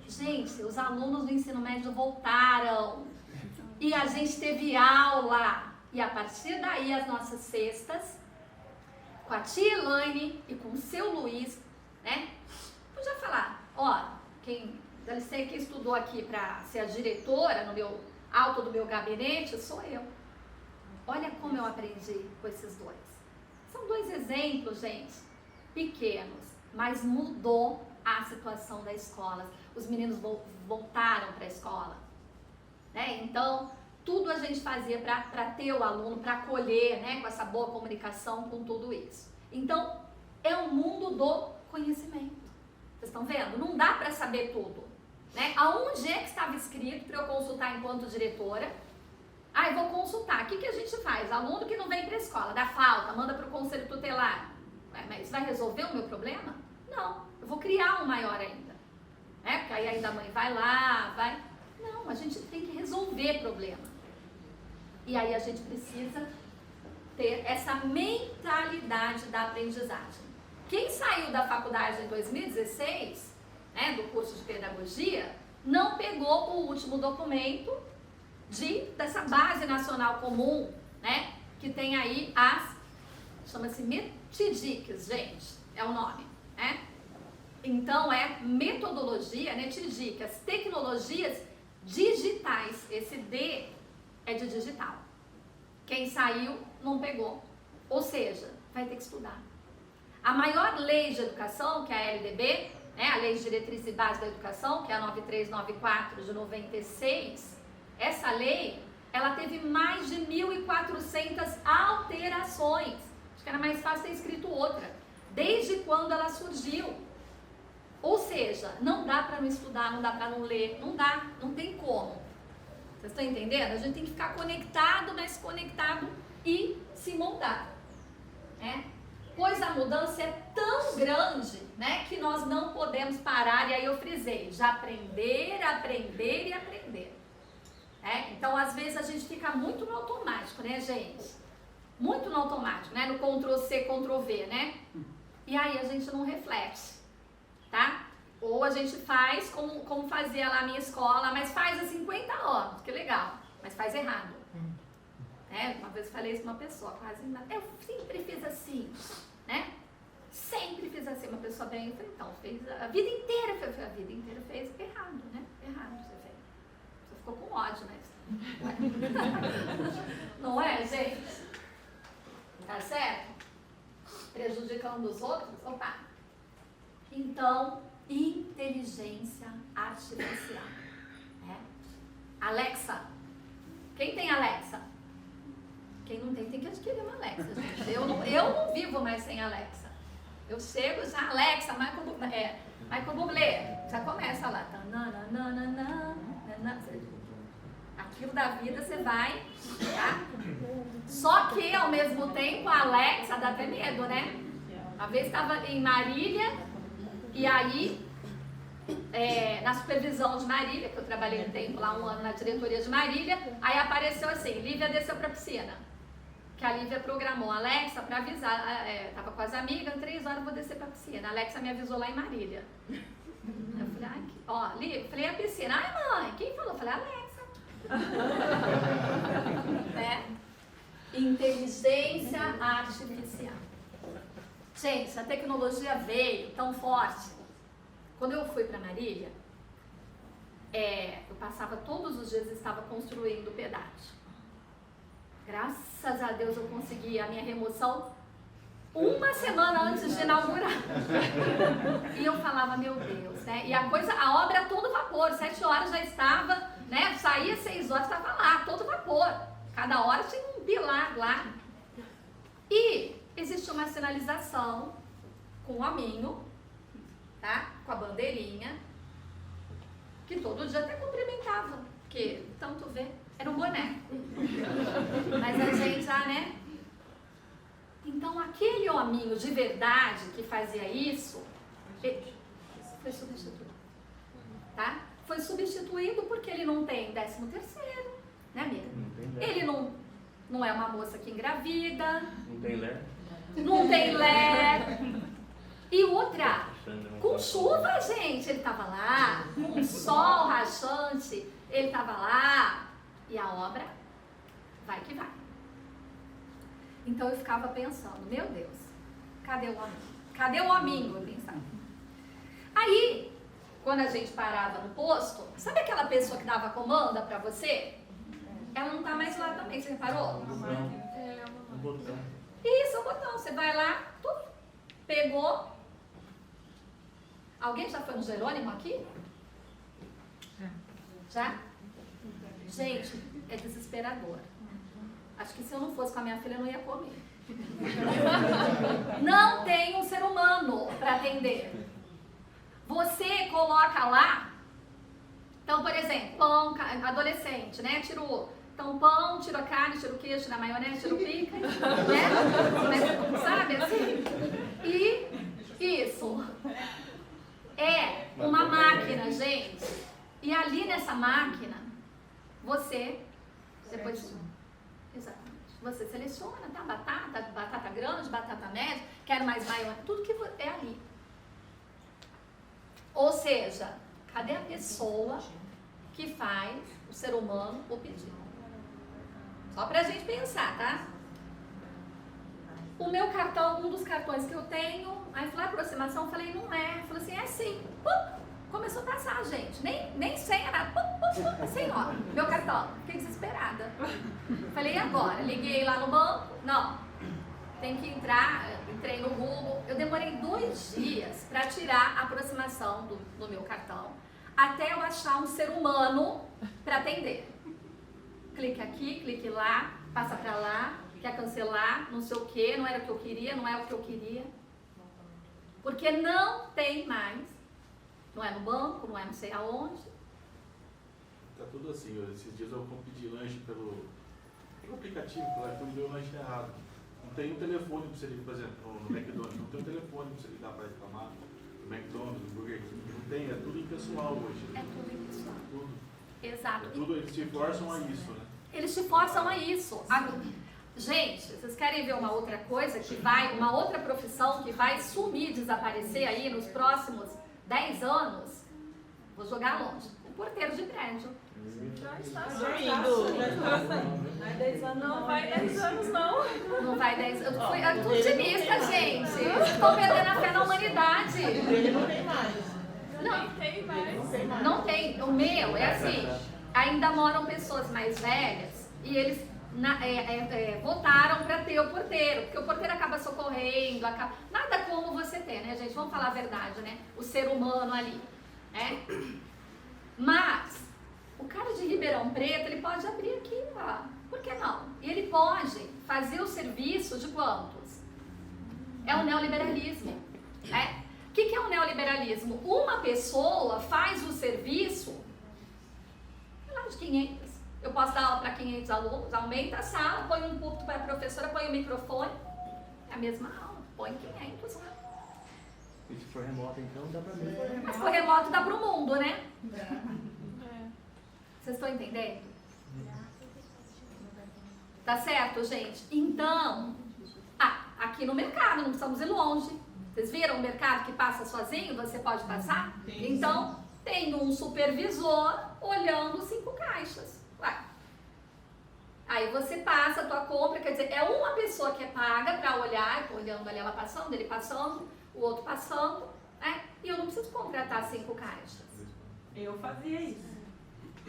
Gente, os alunos do ensino médio voltaram. E a gente teve aula. E a partir daí, as nossas sextas, com a tia Elaine e com o seu Luiz, né? Podia falar, dá licença, quem estudou aqui para ser a diretora no meu alto do meu gabinete, sou eu. Olha como eu aprendi com esses dois. São dois exemplos, gente, pequenos, mas mudou a situação da escola. Os meninos voltaram para a escola. Então, tudo a gente fazia para ter o aluno, para acolher, com essa boa comunicação, com tudo isso. Então, é o mundo do conhecimento. Vocês estão vendo? Não dá para saber tudo. Aonde é que estava escrito para eu consultar enquanto diretora? Eu vou consultar. O que a gente faz? Aluno que não vem para a escola, dá falta, manda para o conselho tutelar. Mas isso vai resolver o meu problema? Não. Eu vou criar um maior ainda. Porque aí ainda a mãe vai lá, vai... Não, a gente tem que resolver problema. E aí a gente precisa ter essa mentalidade da aprendizagem. Quem saiu da faculdade em 2016, né, do curso de pedagogia, não pegou o último documento dessa base nacional comum, né, que tem aí chama-se METDICs, gente, é o nome, né? Então é metodologia, né, TIDIC, as tecnologias digitais, esse D é de digital. Quem saiu não pegou, ou seja, vai ter que estudar. A maior lei de educação, que é a LDB, né, a Lei de Diretrizes e Bases da Educação, que é a 9394 de 96, essa lei, ela teve mais de 1.400 alterações. Acho que era mais fácil ter escrito outra, desde quando ela surgiu. Ou seja, não dá para não estudar, não dá para não ler, não dá, não tem como. Vocês estão entendendo? A gente tem que ficar conectado, mas conectado e se moldar, né? Pois a mudança é tão grande, né, que nós não podemos parar, e aí eu frisei, de aprender, aprender e aprender. Então, às vezes, a gente fica muito no automático, né, gente? Muito no automático, né? No Ctrl+C, Ctrl+V, né? E aí a gente não reflete, tá? Ou a gente faz como fazia lá a minha escola, mas faz há 50 anos, que legal, mas faz errado. Uma vez eu falei isso com uma pessoa, quase, eu sempre fiz assim, né? Sempre fiz assim, uma pessoa bem, eu falei, então, fez a vida inteira, fez errado, né? Errado você fez. Você ficou com ódio, né? Não é, gente? Tá certo? Prejudicando os outros? Opa! Então, inteligência artificial. Né? Alexa. Quem tem Alexa? Quem não tem que adquirir uma Alexa, gente. Eu não vivo mais sem Alexa. Eu chego já, Alexa, Michael Bublé. Já começa lá. Aquilo da vida você vai, tá? Só que, ao mesmo tempo, a Alexa dá até medo, né? Uma vez estava em Marília, e aí, na supervisão de Marília, que eu trabalhei um tempo lá, 1 ano na diretoria de Marília, aí apareceu assim, Lívia desceu pra piscina. Que a Lívia programou a Alexa para avisar, tava com as amigas, 3 horas eu vou descer pra piscina. A Alexa me avisou lá em Marília. Eu falei, Lívia, falei, a piscina. Ai, mãe, quem falou? Eu falei, Alexa. Inteligência artificial. Gente, a tecnologia veio tão forte. Quando eu fui para Marília, eu passava todos os dias, estava construindo pedágio. Graças a Deus eu consegui a minha remoção 1 semana antes de inaugurar. E eu falava, meu Deus, né? E a obra a todo vapor, 7 horas já estava, né? Saía 6 horas, estava lá, todo vapor. Cada hora tinha um pilar lá. E existe uma sinalização com o hominho, tá? Com a bandeirinha, que todo dia até cumprimentava, porque tanto vê, era um boneco. Mas a gente já, né? Então aquele hominho de verdade que fazia isso, foi substituído, tá? Foi substituído porque ele não tem 13º, né, amiga? Ele não é uma moça que engravida. Não tem Lé. Não tem Lé. E outra, com chuva, gente, ele tava lá, com sol rachante, ele tava lá, e a obra vai que vai. Então eu ficava pensando, meu Deus, cadê o hominho? Cadê o hominho? Eu pensava. Aí, quando a gente parava no posto, sabe aquela pessoa que dava comanda pra você? Ela não tá mais lá também, você reparou? O botão. Isso, é o botão. Você vai lá, pegou. Alguém já foi no Jerônimo aqui? Já? Gente, é desesperador. Acho que se eu não fosse com a minha filha, eu não ia comer. Não tem um ser humano para atender. Você coloca lá, então, por exemplo, pão, adolescente, né? Tira o pão, tira a carne, tira o queijo, tira a maionese, tira o picles, né? Mas, sabe assim? E isso é uma máquina, gente. E ali nessa máquina, você depois... Exatamente. Você seleciona, tá? Batata grande, batata média, quero mais maionese, tudo que é ali. Ou seja, cadê a pessoa que faz o ser humano o pedido? Só pra gente pensar, tá? O meu cartão, um dos cartões que eu tenho, aí falei, aproximação, eu falei, não é. Falei assim, é sim. Pum! Começou a passar, gente. Nem senha, nada. Pum, pum, pum, assim, ó, meu cartão. Fiquei desesperada. Falei, e agora? Liguei lá no banco. Não, tem que entrar. Entrei no Google. Eu demorei 2 dias para tirar a aproximação do meu cartão, até eu achar um ser humano para atender. Clique aqui, clique lá, passa para lá, quer cancelar, não sei o que, não era o que eu queria, não é o que eu queria. Porque não tem mais. Não é no banco, não é não sei aonde. Tá tudo assim, esses dias eu pedi lanche pelo aplicativo, pelo iFood, deu lanche errado. Não tem um telefone para você ligar, por exemplo, no McDonald's, não tem um telefone para você ligar para reclamar. No McDonald's, no Burger King, não tem, é tudo impessoal hoje. É tudo impessoal. Tudo. Exato. É tudo, eles se forçam a isso, né? Eles te forçam a isso. Gente, vocês querem ver uma outra coisa que vai, uma outra profissão que vai sumir, desaparecer aí nos próximos 10 anos? Vou jogar longe. O porteiro de prédio. Já está Dormindo, já está saindo. Não vai 10 anos, não vai 10 anos, não. Não vai 10 anos. Eu fui otimista, gente. Vocês estão perdendo a fé na humanidade. Ele não tem mais. Não, Tem mais. Não tem mais. não tem. O meu é assim, ainda moram pessoas mais velhas e eles votaram para ter o porteiro, porque o porteiro acaba socorrendo, nada como você ter, né, gente? Vamos falar a verdade, né? O ser humano ali, né? Mas o cara de Ribeirão Preto, ele pode abrir aqui, ó. Por que não? E ele pode fazer o serviço de quantos? É o neoliberalismo, né? O que é o neoliberalismo? Uma pessoa faz o serviço, sei lá, de 500. Eu posso dar aula para 500 alunos, aumenta a sala, põe um púlpito para a professora, põe um microfone, é a mesma aula, põe 500 lá. E se for remoto, então dá pra ver. Mas se for remoto, dá para o mundo, né? É. Vocês estão entendendo? Tá certo, gente? Então, aqui no mercado, não precisamos ir longe. Vocês viram o mercado que passa sozinho? Você pode passar? Sim. Então, tem um supervisor olhando 5 caixas. Ué. Aí você passa a tua compra, quer dizer, é uma pessoa que é paga para olhar, olhando ali ela passando, ele passando, o outro passando, né? E eu não preciso contratar 5 caixas. Eu fazia isso.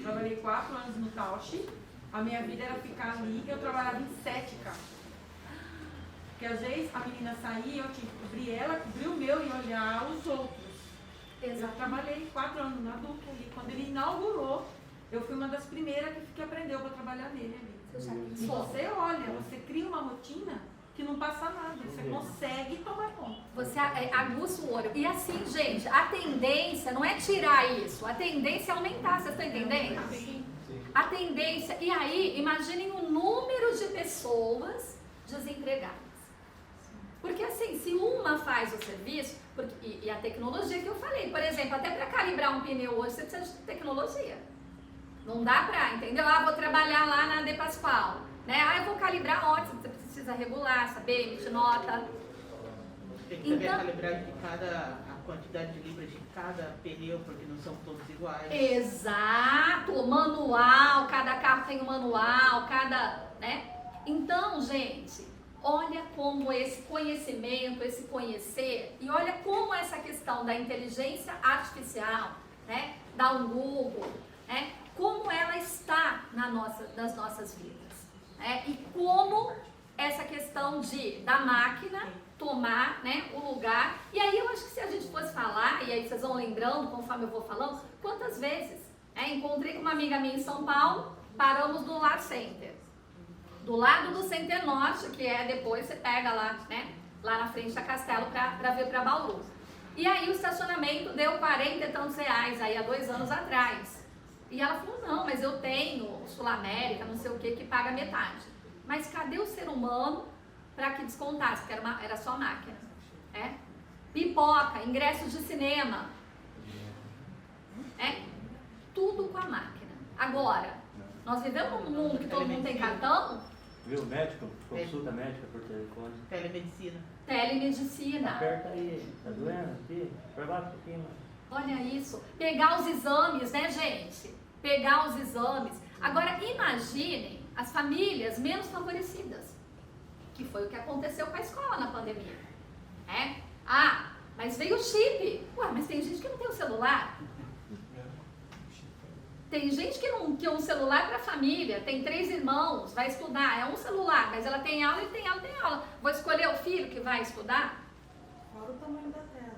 Trabalhei 4 anos no Tausch. A minha vida era ficar ali, eu trabalhava em 7 caixas. Porque às vezes a menina saía, eu tinha que cobrir ela, cobrir o meu e olhar os outros. Eu trabalhei 4 anos no adulto ali. Quando ele inaugurou, eu fui uma das primeiras que aprendeu para trabalhar nele ali. Você já E pensou? você olha, você cria uma rotina que não passa nada. Você consegue tomar conta. Você aguça o olho. E assim, gente, a tendência não é tirar isso, a tendência é aumentar, vocês estão entendendo? Sim. A tendência, e aí, imaginem o número de pessoas desempregadas. Porque assim, se uma faz o serviço, e a tecnologia que eu falei, por exemplo, até para calibrar um pneu hoje, você precisa de tecnologia. Não dá pra, entendeu? Vou trabalhar lá na De Pascoal, né? Eu vou calibrar, ótimo, você precisa regular, saber, emitir nota. Tem que saber Então- a calibragem de a quantidade de libras de cada pneu, porque não são todos iguais. Exato, manual, cada carro tem um manual, né? Então, gente, olha como esse conhecimento, esse conhecer, e olha como essa questão da inteligência artificial, né? Da Google, né? Como ela está nas nossas vidas, né? E como essa questão da máquina tomar, né, o lugar. E aí eu acho que se a gente fosse falar, e aí vocês vão lembrando conforme eu vou falando, quantas vezes encontrei com uma amiga minha em São Paulo, paramos no Lar Center, do lado do Center Norte, que é depois você pega lá, né, lá na frente da Castelo para vir para Bauru. E aí o estacionamento deu 40 e tantos reais, aí há 2 anos atrás. E ela falou, não, mas eu tenho Sul América, não sei o que paga metade. Mas cadê o ser humano para que descontasse? Porque era só máquina. Pipoca, ingressos de cinema. Tudo com a máquina. Agora, nós vivemos num mundo que todo mundo tem cartão, Viu? Médico, consulta médica por telefone. Telemedicina. Telemedicina. Aperta aí, tá doendo aqui? Pra baixo um pouquinho mais. Olha isso. Pegar os exames, né, gente? Pegar os exames. Agora, imaginem as famílias menos favorecidas, que foi o que aconteceu com a escola na pandemia. Né? Ah, mas veio o chip. Ué, mas tem gente que não tem o celular. Tem gente que não tem um celular para a família, tem 3 irmãos, vai estudar, é um celular, mas ela tem aula, ele tem aula, tem aula. Vou escolher o filho que vai estudar? Fora o tamanho da tela.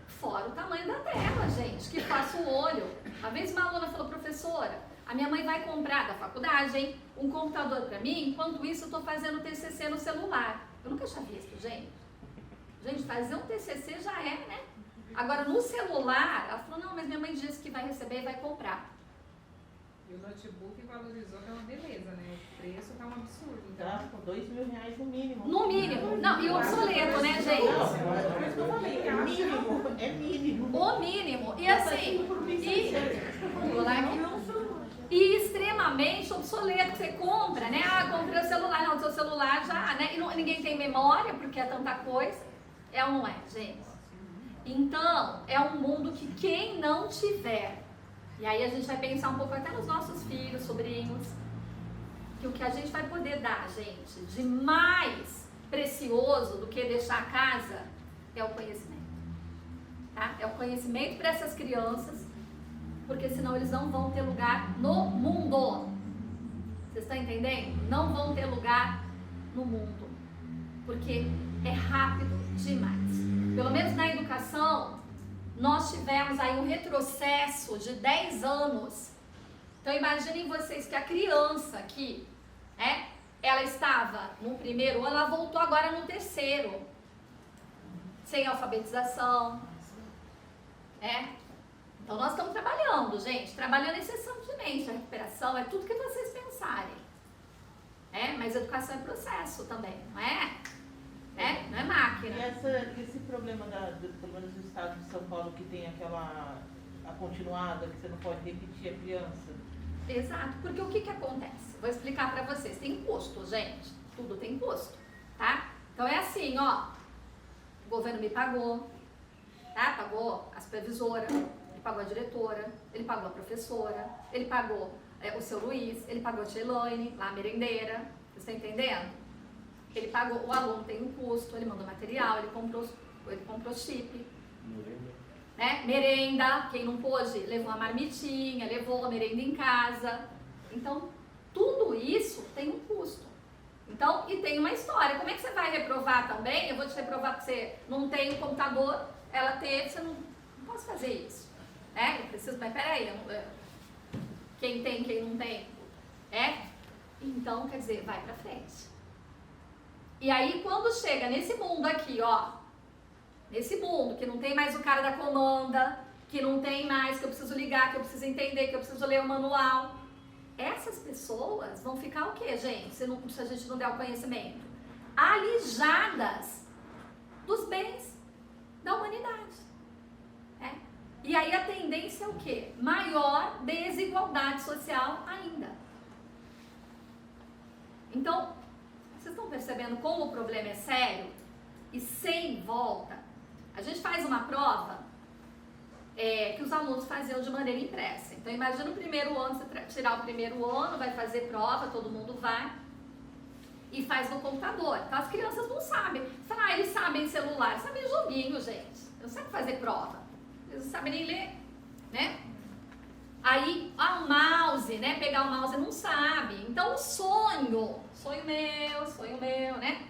Fora o tamanho da tela, gente, que faça o olho. Uma vez uma aluna falou, professora, a minha mãe vai comprar da faculdade, hein, um computador para mim, enquanto isso eu estou fazendo TCC no celular. Eu nunca tinha visto, gente. Gente, fazer um TCC já é, né? Agora, no celular, ela falou, não, mas minha mãe disse que vai receber e vai comprar. E o notebook valorizou, que é uma beleza, né? O preço tá um absurdo. Então, Tá com R$2.000 no mínimo. No mínimo. Não, e obsoleto, né, gente? Por isso que eu falei, é mínimo. É mínimo. O mínimo. E assim, e extremamente obsoleto. Você compra, né? Ah, comprei o celular. Não, o seu celular já, né? E ninguém tem memória, porque é tanta coisa. É ou não é, gente? Então, é um mundo que quem não tiver, e aí a gente vai pensar um pouco até nos nossos filhos, sobrinhos, que o que a gente vai poder dar, gente, de mais precioso do que deixar a casa é o conhecimento, tá? É o conhecimento para essas crianças, porque senão eles não vão ter lugar no mundo. Vocês estão entendendo? Não vão ter lugar no mundo, porque é rápido demais. Pelo menos na educação, nós tivemos aí um retrocesso de 10 anos. Então imaginem vocês que a criança aqui, né, ela estava no primeiro ano, ela voltou agora no terceiro, sem alfabetização, né? Então nós estamos trabalhando, gente, trabalhando incessantemente, a recuperação é tudo que vocês pensarem, mas a educação é processo também, não é? Não é máquina. E esse problema, pelo menos no estado de São Paulo, que tem a continuada, que você não pode repetir a criança? Exato, porque o que acontece? Vou explicar pra vocês. Tem custo, gente. Tudo tem custo, tá? Então é assim, ó. O governo me pagou, tá? Pagou a supervisora, ele pagou a diretora, ele pagou a professora, ele pagou o seu Luiz, ele pagou a tia Elaine, lá a merendeira. Vocês estão entendendo? Ele pagou, o aluno tem um custo, ele mandou material, ele comprou chip, né? Merenda, quem não pôde, levou a marmitinha, levou a merenda em casa. Então, tudo isso tem um custo. Então, e tem uma história. Como é que você vai reprovar também? Eu vou te reprovar porque você não tem um computador, ela teve, você não posso fazer isso. Eu preciso, mas peraí, quem tem, quem não tem. Então, quer dizer, vai pra frente. E aí, quando chega nesse mundo aqui, ó, nesse mundo que não tem mais o cara da comanda, que não tem mais, que eu preciso ligar, que eu preciso entender, que eu preciso ler o manual, essas pessoas vão ficar o quê, gente? Se a gente não der o conhecimento? Alijadas dos bens da humanidade. E aí a tendência é o quê? Maior desigualdade social ainda. Então, vocês estão percebendo como o problema é sério? E sem volta. A gente faz uma prova que os alunos faziam de maneira impressa. Então, imagina o primeiro ano, você tirar o primeiro ano, vai fazer prova, todo mundo vai e faz no computador. Então, as crianças não sabem. Você fala, eles sabem celular, sabem joguinho, gente. Não sabem fazer prova. Eles não sabem nem ler, né? Aí, o mouse, né? Pegar o mouse não sabe. Então, o sonho meu, né?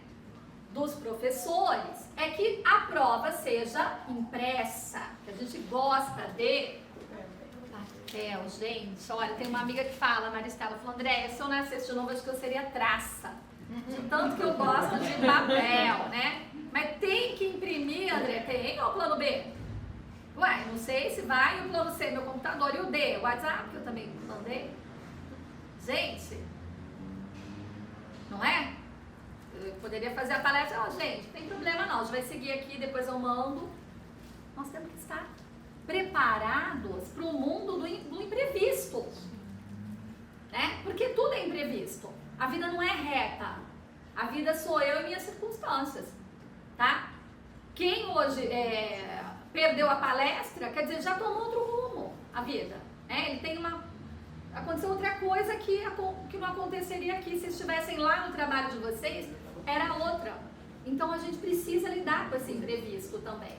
Dos professores é que a prova seja impressa. Que a gente gosta de papel, gente. Olha, tem uma amiga que fala, Maristela, falou, Andréia, se eu nascesse de novo, acho que eu seria traça. De tanto que eu gosto de papel, né? Mas tem que imprimir, André, tem ou o plano B? Ué, não sei se vai, e o plano C, meu computador, e o D, o WhatsApp, que eu também mandei. Gente, não é? Eu poderia fazer a palestra, gente, não tem problema não, a gente vai seguir aqui, depois eu mando. Nós temos que estar preparados para o mundo do imprevisto, né? Porque tudo é imprevisto. imprevisto. A vida não é reta. A vida sou eu e minhas circunstâncias, tá? Quem hoje perdeu a palestra, quer dizer, já tomou outro rumo a vida, né? Ele tem aconteceu outra coisa que não aconteceria aqui se estivessem lá no trabalho de vocês, era outra. Então a gente precisa lidar com esse imprevisto também,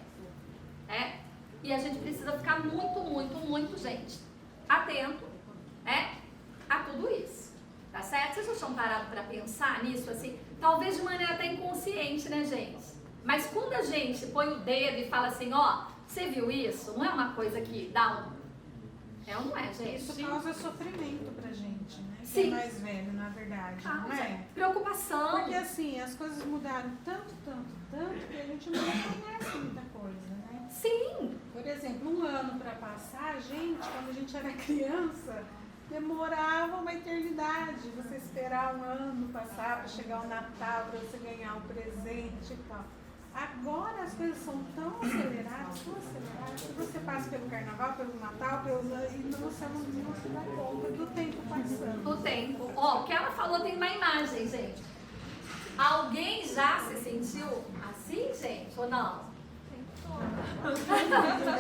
né? E a gente precisa ficar muito, gente, atento, né, a tudo isso, tá certo? Vocês já tinham parado para pensar nisso assim? Talvez de maneira até inconsciente, né, gente? Mas quando a gente põe o dedo e fala assim, ó, você viu isso? Não é uma coisa que dá é ou não é, gente? Isso causa sofrimento pra gente, né? Sim. Quem é mais velho, na verdade, não é? Preocupação. Porque assim, as coisas mudaram tanto, que a gente não reconhece muita coisa, né? Sim. Por exemplo, um ano para passar, quando a gente era criança, demorava uma eternidade. Você esperar um ano passar para chegar o Natal, para você ganhar o presente e tal. Agora as coisas são tão aceleradas, que você passa pelo Carnaval, pelo Natal, e você não se dá conta do tempo passando. Do tempo. Ó, o que ela falou tem uma imagem, gente. Alguém já se sentiu assim, gente, ou não? As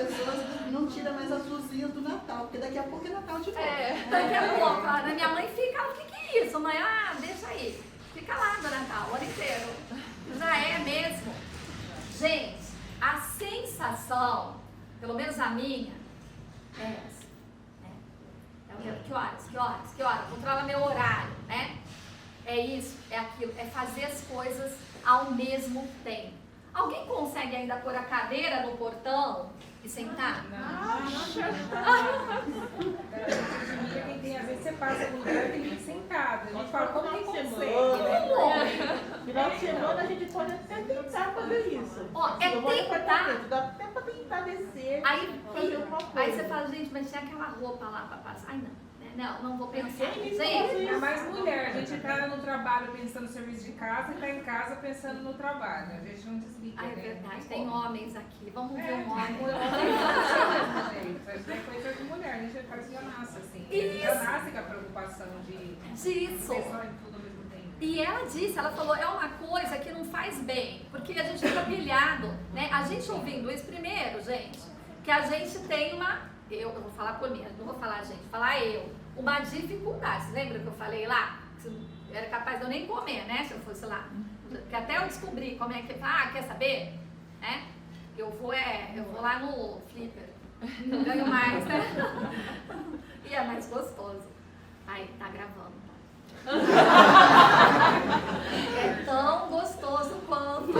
pessoas não tiram mais as luzinhas do Natal, porque daqui a pouco é Natal de novo. Daqui a pouco. A minha mãe fica, o que é isso? Mãe, deixa aí. Fica lá do Natal, o ano inteiro. Já é mesmo. Gente, a sensação, pelo menos a minha, é essa. Né? Que horas? Controla meu horário, né? É isso, é aquilo, é fazer as coisas ao mesmo tempo. Alguém consegue ainda pôr a cadeira no portão e sentar? Às vezes você passa no lugar e tem que ir sentado. A gente fala, como que consegue? Final de semana a gente pode até tentar fazer isso. Ó, tentar. Dá até pra tentar descer. Aí Aí você fala, gente, mas tinha aquela roupa lá pra passar. Ai, não vou pensar. Quem Gente, É mais mulher, a gente tá no trabalho pensando no serviço de casa e tá em casa pensando no trabalho. A gente não desliga. é verdade, tem homens aqui. Vamos ver um homem. Isso é coisa de mulher, a gente parece que já nasce assim. Isso. Já nasce com a preocupação de Disso. pensar em tudo ao mesmo tempo. E ela falou, é uma coisa que não faz bem, porque a gente fica pilhado, né? A gente ouvindo isso primeiro, gente, que a gente tem eu vou falar por mim, não vou falar gente, vou falar uma dificuldade. Você lembra que eu falei lá? Que era capaz de eu nem comer, né? Se eu fosse lá. Que até eu descobri como é que, quer saber? Né? Eu vou lá no Flipper, eu ganho mais, né? E é mais gostoso. Aí, tá gravando. É tão gostoso quanto.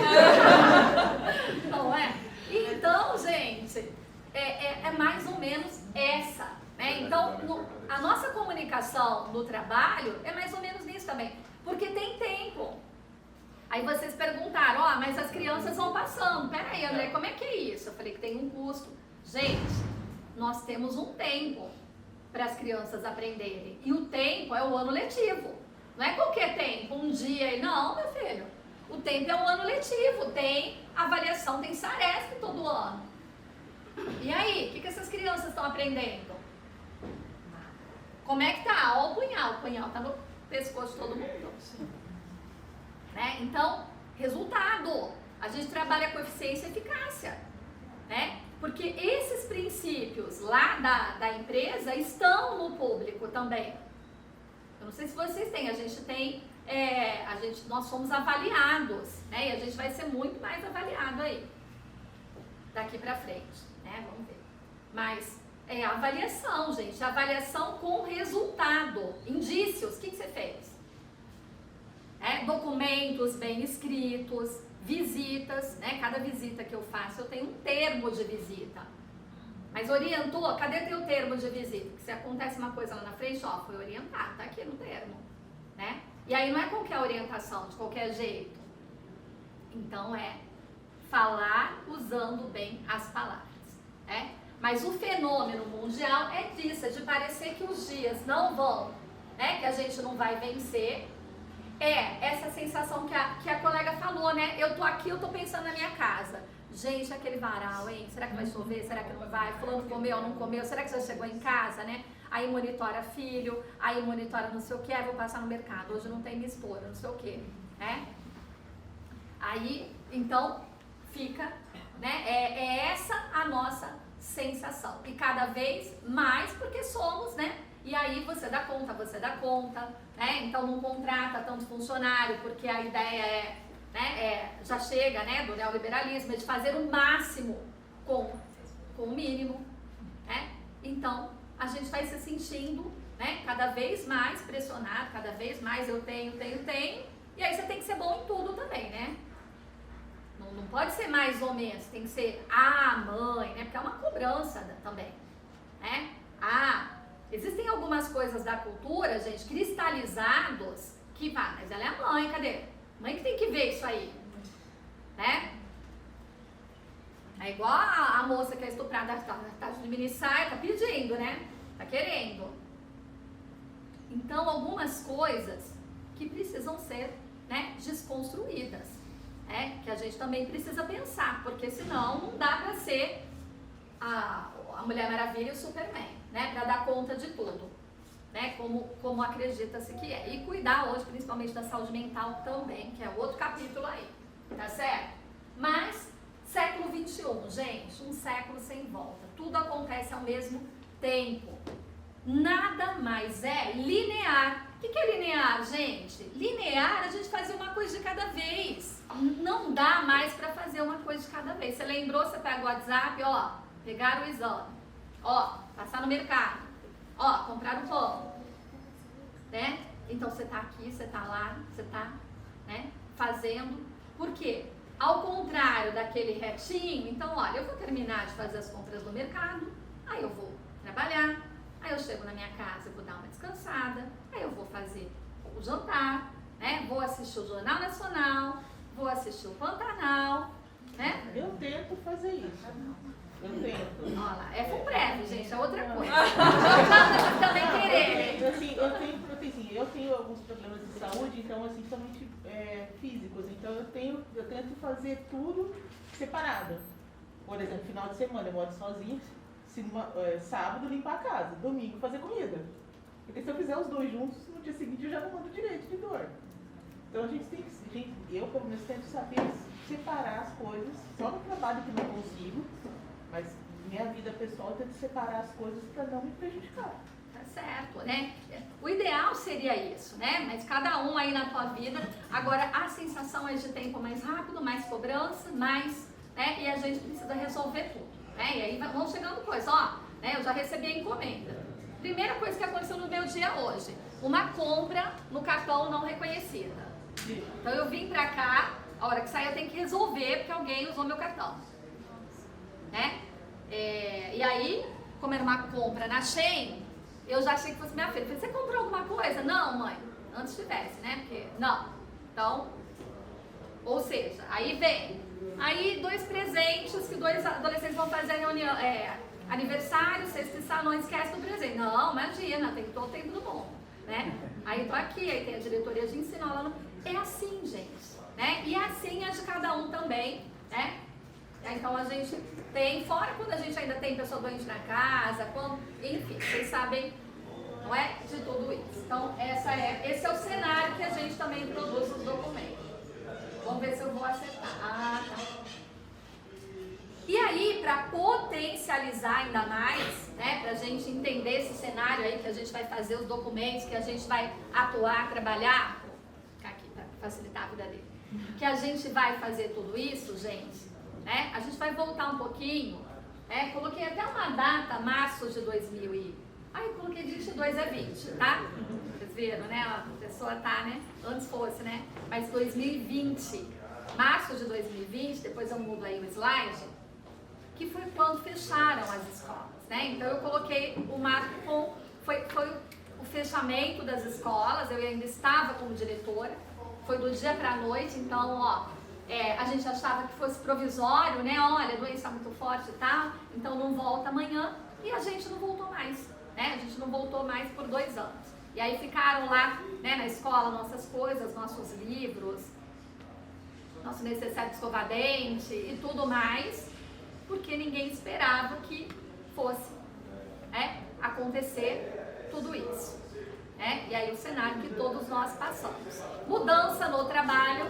Não é? Então, gente, é mais ou menos essa, né? Então, a nossa comunicação no trabalho é mais ou menos nisso também, porque tem tempo. Aí vocês perguntaram, mas as crianças vão passando. Peraí, André, como é que é isso? Eu falei que tem um custo. Gente, nós temos um tempo para as crianças aprenderem. E o tempo é o ano letivo. Não é qualquer tempo, um dia e não, meu filho. O tempo é o ano letivo. Tem avaliação, tem Saresp todo ano. E aí, o que essas crianças estão aprendendo? Como é que tá? Ó, o punhal tá no pescoço de todo mundo. Né? Então, resultado. A gente trabalha com eficiência e eficácia. Né? Porque esses princípios lá da empresa estão no público também. Eu não sei se vocês têm, a gente tem, nós somos avaliados, né? E a gente vai ser muito mais avaliado aí, daqui pra frente, né? Vamos ver. Mas é avaliação, gente, avaliação com resultado, indícios, o que você fez? Documentos bem escritos, visitas, né? Cada visita que eu faço, eu tenho um termo de visita. Mas orientou, cadê teu termo de visita? Que se acontece uma coisa lá na frente, foi orientado, tá aqui no termo, né? E aí não é qualquer orientação, de qualquer jeito. Então falar usando bem as palavras, né? Mas o fenômeno mundial é disso, é de parecer que os dias não vão, né? Que a gente não vai vencer. Essa sensação que a colega falou, né? Eu tô aqui, eu tô pensando na minha casa. Gente, aquele varal, hein? Será que vai chover? Será que não vai? Fulano comeu ou não comeu? Será que já chegou em casa, né? aí monitora filho, aí monitora não sei o que, aí vou passar no mercado, hoje não tem me expor, não sei o que, né? Aí, então, fica, né? É essa a nossa sensação. E cada vez mais, porque somos, né? E aí você dá conta, né? Então não contrata tanto funcionário, porque a ideia já chega, né, do neoliberalismo, de fazer o máximo com o mínimo, né? Então a gente vai se sentindo, né, cada vez mais pressionado, cada vez mais eu tenho, e aí você tem que ser bom em tudo também, né? Não pode ser mais ou menos, tem que ser a mãe, né? Porque é uma cobrança também, né? Existem algumas coisas da cultura, gente, cristalizados, que mas ela é a mãe, cadê? Mãe que tem que ver isso aí, né? É igual a moça que é estuprada, tá de mini saia, tá pedindo, né? Tá querendo. Então, algumas coisas que precisam ser, né, desconstruídas. Que a gente também precisa pensar, porque senão não dá para ser a Mulher Maravilha e o Superman, né, para dar conta de tudo, né, como acredita-se que é. E cuidar hoje, principalmente da saúde mental também, que é outro capítulo aí, tá certo? Mas, século XXI, gente, um século sem volta, tudo acontece ao mesmo tempo, nada mais é linear. O que é linear, gente? Linear, a gente fazia uma coisa de cada vez. Não dá mais para fazer uma coisa de cada vez. Você lembrou, você pega o WhatsApp, ó, pegar o exame, ó, passar no mercado, ó, comprar o pão, né? Então você tá aqui, você tá lá, você tá, né, fazendo. Por quê? Ao contrário daquele retinho, então, olha, eu vou terminar de fazer as compras no mercado, aí eu vou trabalhar, aí eu chego na minha casa, eu vou dar uma descansada, aí eu vou fazer o jantar, né? Vou assistir o Jornal Nacional, vou assistir o Pantanal, né? Eu tento fazer isso. Eu tento. Olha lá, é full breve, gente, é outra coisa. Também querer. Eu tenho alguns problemas de saúde, então, assim, somente físicos. Então, eu tento fazer tudo separado. Por exemplo, final de semana eu moro sozinha, sábado limpar a casa, domingo fazer comida. Porque se eu fizer os dois juntos, no dia seguinte eu já não mando direito de dor. Então a gente tem que, eu pelo menos tento saber separar as coisas, só no trabalho que não consigo, mas minha vida pessoal eu tento separar as coisas para não me prejudicar. Tá certo, né? O ideal seria isso, né? Mas cada um aí na tua vida, agora a sensação é de tempo mais rápido, mais cobrança, mais, né? E a gente precisa resolver tudo, né? E aí vão chegando coisas, ó, né? Eu já recebi a encomenda. Primeira coisa que aconteceu no meu dia hoje, uma compra no cartão não reconhecida. Então eu vim pra cá, a hora que sair eu tenho que resolver porque alguém usou meu cartão, né? E aí, como era uma compra na Shein, eu já achei que fosse minha filha. Falei, você comprou alguma coisa? Não, mãe. Antes tivesse, né? Porque, não. Então, ou seja, aí vem. Aí 2 presentes que 2 adolescentes vão fazer reunião, aniversário, sexta e sábado, não esquece do presente. Não, imagina, tem todo o tempo do mundo, né? Aí tô aqui, aí tem a diretoria de ensino lá no... É assim, gente, né? E assim é de cada um também, né? Então a gente tem, fora quando a gente ainda tem pessoa doente na casa, enfim, vocês sabem, não é? De tudo isso. Então esse é o cenário que a gente também produz os documentos. Vamos ver se eu vou acertar. Tá. E aí, para potencializar ainda mais, né, para a gente entender esse cenário aí que a gente vai fazer os documentos, que a gente vai atuar, trabalhar, vou ficar aqui para facilitar a vida dele, que a gente vai fazer tudo isso, gente, né, a gente vai voltar um pouquinho, coloquei até uma data, março de 2000 e... Aí coloquei 22 a 20, tá? Vocês viram, né, a pessoa tá, né, antes fosse, né, mas 2020, março de 2020, depois eu mudo aí o slide, que foi quando fecharam as escolas, né? Então eu coloquei o marco com, foi o fechamento das escolas, eu ainda estava como diretora, foi do dia para a noite, então, ó, a gente achava que fosse provisório, né? Olha, a doença está muito forte e tal, então não volta amanhã, e a gente não voltou mais, né? A gente não voltou mais por 2 anos. E aí ficaram lá, né, na escola, nossas coisas, nossos livros, nosso necessário de escovar dente e tudo mais, porque ninguém esperava que fosse acontecer tudo isso. Né? E aí o cenário que todos nós passamos. Mudança no trabalho,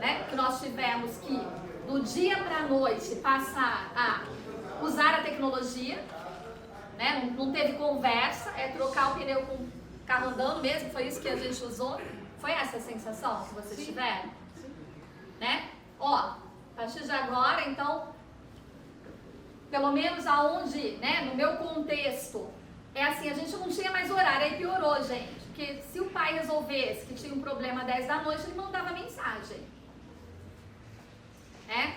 né? Que nós tivemos que, do dia para a noite, passar a usar a tecnologia, né? Não teve conversa, é trocar o pneu com o carro andando mesmo, foi isso que a gente usou. Foi essa a sensação que vocês tiveram? Né? Ó, a partir de agora, então, pelo menos aonde, né, no meu contexto, é assim, a gente não tinha mais horário, aí piorou, gente. Porque se o pai resolvesse que tinha um problema às 10 da noite, ele mandava mensagem. Né?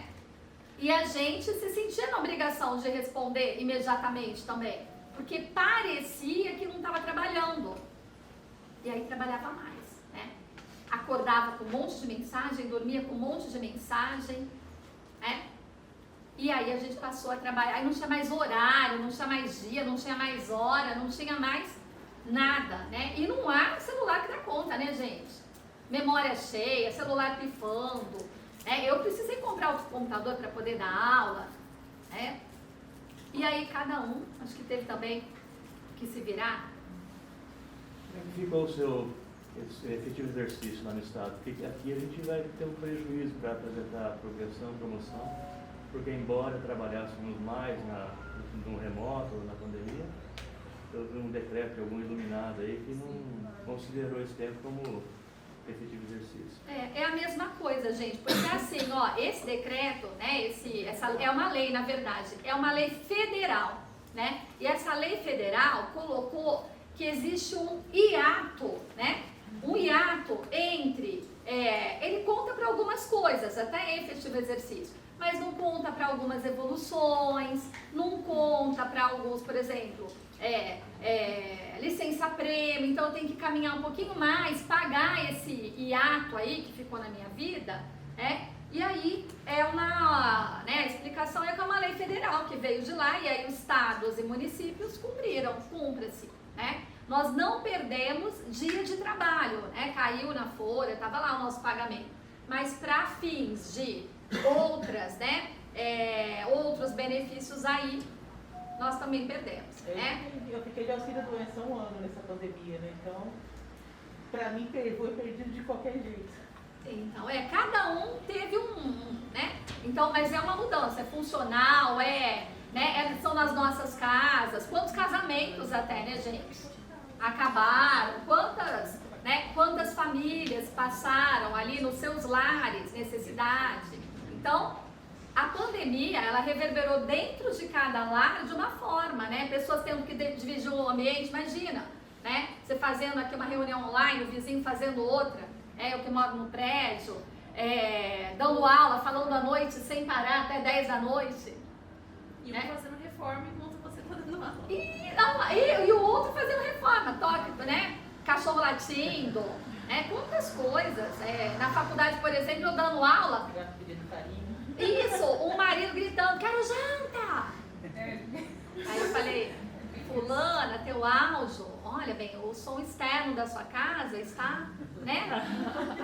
E a gente se sentia na obrigação de responder imediatamente também. Porque parecia que não estava trabalhando. E aí trabalhava mais, né? Acordava com um monte de mensagem, dormia com um monte de mensagem, né? E aí a gente passou a trabalhar, aí não tinha mais horário, não tinha mais dia, não tinha mais hora, não tinha mais nada, né? E não há celular que dá conta, né, gente? Memória cheia, celular pifando, né? Eu precisei comprar outro computador para poder dar aula, né? E aí cada um, acho que teve também que se virar. Como é que ficou o seu efetivo exercício lá no estado? Porque aqui a gente vai ter um prejuízo para apresentar progressão, promoção. Porque embora trabalhássemos mais no remoto, na pandemia, houve um decreto de algum iluminado aí que não considerou esse tempo como efetivo exercício. É a mesma coisa, gente, porque assim, ó, esse decreto, né, essa é uma lei, na verdade, é uma lei federal, né, e essa lei federal colocou que existe um hiato, né, um hiato entre, ele conta para algumas coisas, até efetivo exercício, mas não conta para algumas evoluções, não conta para alguns, por exemplo, licença-prêmio, então eu tenho que caminhar um pouquinho mais, pagar esse hiato aí que ficou na minha vida, e aí a explicação é que é uma lei federal que veio de lá e aí os estados e municípios cumpra-se, né? Nós não perdemos dia de trabalho, né? Caiu na folha, estava lá o nosso pagamento, mas para fins de outras, né, outros benefícios aí, nós também perdemos, né? Eu fiquei de auxílio-doença 1 ano nessa pandemia, né? Então, pra mim, foi perdido de qualquer jeito. Então, cada um teve né? Então, mas é uma mudança, é funcional, né? São nas nossas casas, quantos casamentos até, né, gente? Acabaram, quantas famílias passaram ali nos seus lares, necessidade. Então, a pandemia, ela reverberou dentro de cada lar de uma forma, né? Pessoas tendo que dividir o ambiente, imagina, né? Você fazendo aqui uma reunião online, o vizinho fazendo outra, eu que moro no prédio, dando aula, falando à noite sem parar até 10 da noite. E um fazendo reforma enquanto você está dando aula. E o outro fazendo reforma, toque, né? Cachorro latindo, quantas coisas. Na faculdade, por exemplo, eu dando aula. Isso, o marido gritando, quero janta! Aí eu falei, fulana, teu áudio, olha bem, o som externo da sua casa está, né,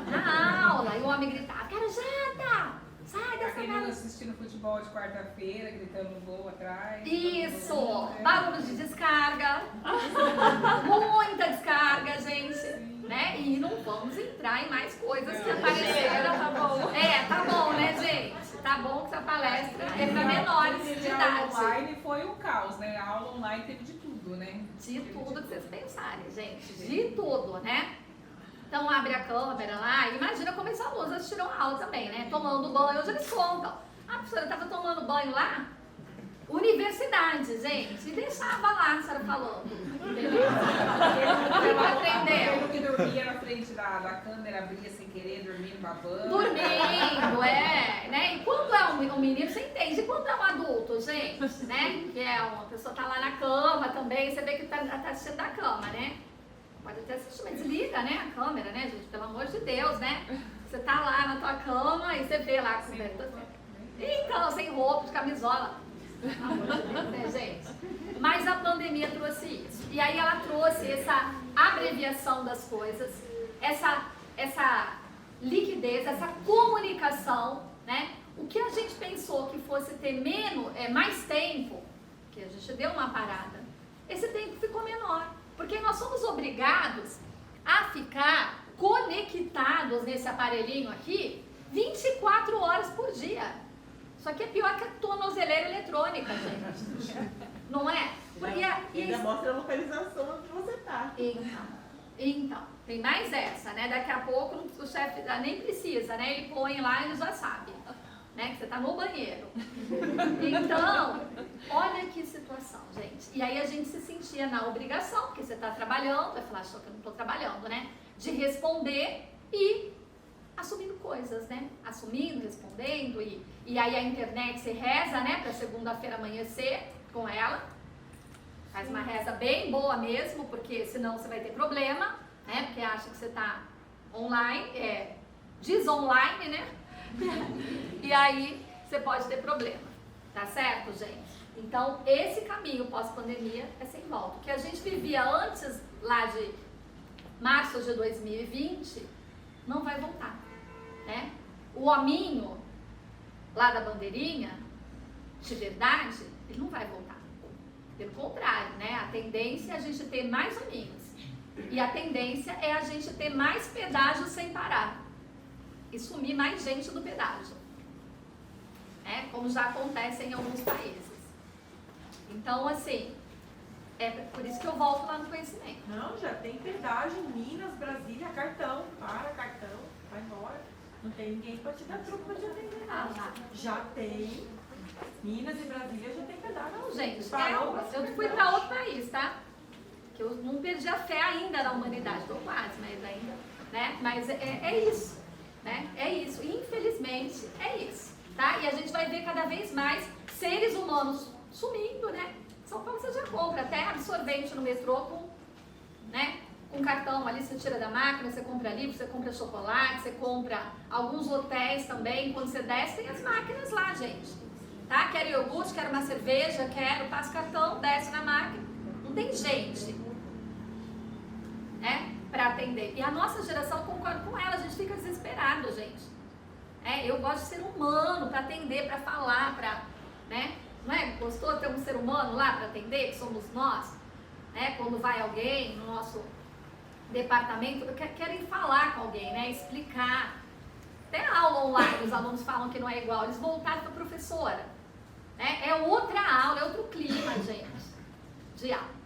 na aula. E o homem gritava, quero janta! Sai dessa Aquele casa! assistindo futebol de quarta-feira, gritando gol atrás. Isso, barulho de descarga, muita descarga, gente. Né? E não vamos entrar em mais coisas que apareceram. Tá bom. Tá bom, né, gente? Tá bom que essa palestra é para menores de A idade. aula online foi um caos, né? A aula online teve de tudo, né? De tudo que vocês pensarem, gente. De tudo, né? Então abre a câmera lá e imagina como esses alunos assistiram a aula também, né? Tomando banho, hoje eles contam. A professora estava tomando banho lá. Universidade, gente, e deixava lá a senhora falando. Entendeu? Aquele que dormia na frente da câmera, abria sem querer, dormindo, babando. Dormindo, né? E quando é um menino, você entende. E quando é um adulto, gente, né? Que uma pessoa tá lá na cama também, você vê que tá assistindo da cama, né? Pode até assistir, mas desliga, né? A câmera, né, gente? Pelo amor de Deus, né? Você tá lá na tua cama e você vê lá a coberta. Então, sem roupa, de camisola. Né, gente? Mas a pandemia trouxe isso. E aí ela trouxe essa abreviação das coisas, essa liquidez, essa comunicação, né? O que a gente pensou que fosse ter mais tempo, que a gente deu uma parada, esse tempo ficou menor. Porque nós somos obrigados a ficar conectados nesse aparelhinho aqui 24 horas por dia. Isso aqui é pior que a tornozeleira eletrônica, gente. Não é? Ainda mostra a localização onde você está. Então, tem mais essa, né? Daqui a pouco o chefe nem precisa, né? Ele põe lá e ele já sabe, né? Que você está no banheiro. Então, olha que situação, gente. E aí a gente se sentia na obrigação, porque você está trabalhando, vai falar, achou que eu não estou trabalhando, né? De responder e assumindo coisas, né? Assumindo, respondendo, e aí a internet se reza, né? Para segunda-feira amanhecer com ela. Faz uma reza bem boa mesmo, porque senão você vai ter problema, né? Porque acha que você está online, desonline, né? E aí você pode ter problema, tá certo, gente? Então, esse caminho pós-pandemia é sem volta. O que a gente vivia antes, lá de março de 2020, não vai voltar, né? O hominho lá da bandeirinha, de verdade, ele não vai voltar. Pelo contrário, né? A tendência é a gente ter mais hominhos. E a tendência é a gente ter mais pedágio sem parar. E sumir mais gente do pedágio. Como já acontece em alguns países. Então, assim, é por isso que eu volto lá no conhecimento. Não, já tem pedágio em Minas, Brasília, cartão, cartão, vai embora. Não tem ninguém para te dar truco para te atender. Já tem. Minas e Brasília já tem pedágio. Não, gente, eu fui para outro país, tá? Que eu não perdi a fé ainda na humanidade. Estou quase, mas ainda, né? Mas é isso, né? É isso. Infelizmente, é isso, tá? E a gente vai ver cada vez mais seres humanos sumindo, né? São Paulo você já compra até absorvente no metrô com, né? Com cartão ali, você tira da máquina, você compra livro, você compra chocolate, você compra alguns hotéis também. Quando você desce, tem as máquinas lá, gente. Tá? Quero iogurte, quero uma cerveja, passa cartão, desce na máquina. Não tem gente, né? Para atender. E a nossa geração, concorda com ela, a gente fica desesperado, gente. Eu gosto de ser humano para atender, para falar, né? Não é? Gostou de ter um ser humano lá para atender, que somos nós? Né? Quando vai alguém no nosso departamento, querem falar com alguém, né? Explicar. Até a aula online, os alunos falam que não é igual, eles voltaram para a professora. É outra aula, é outro clima, gente, de aula.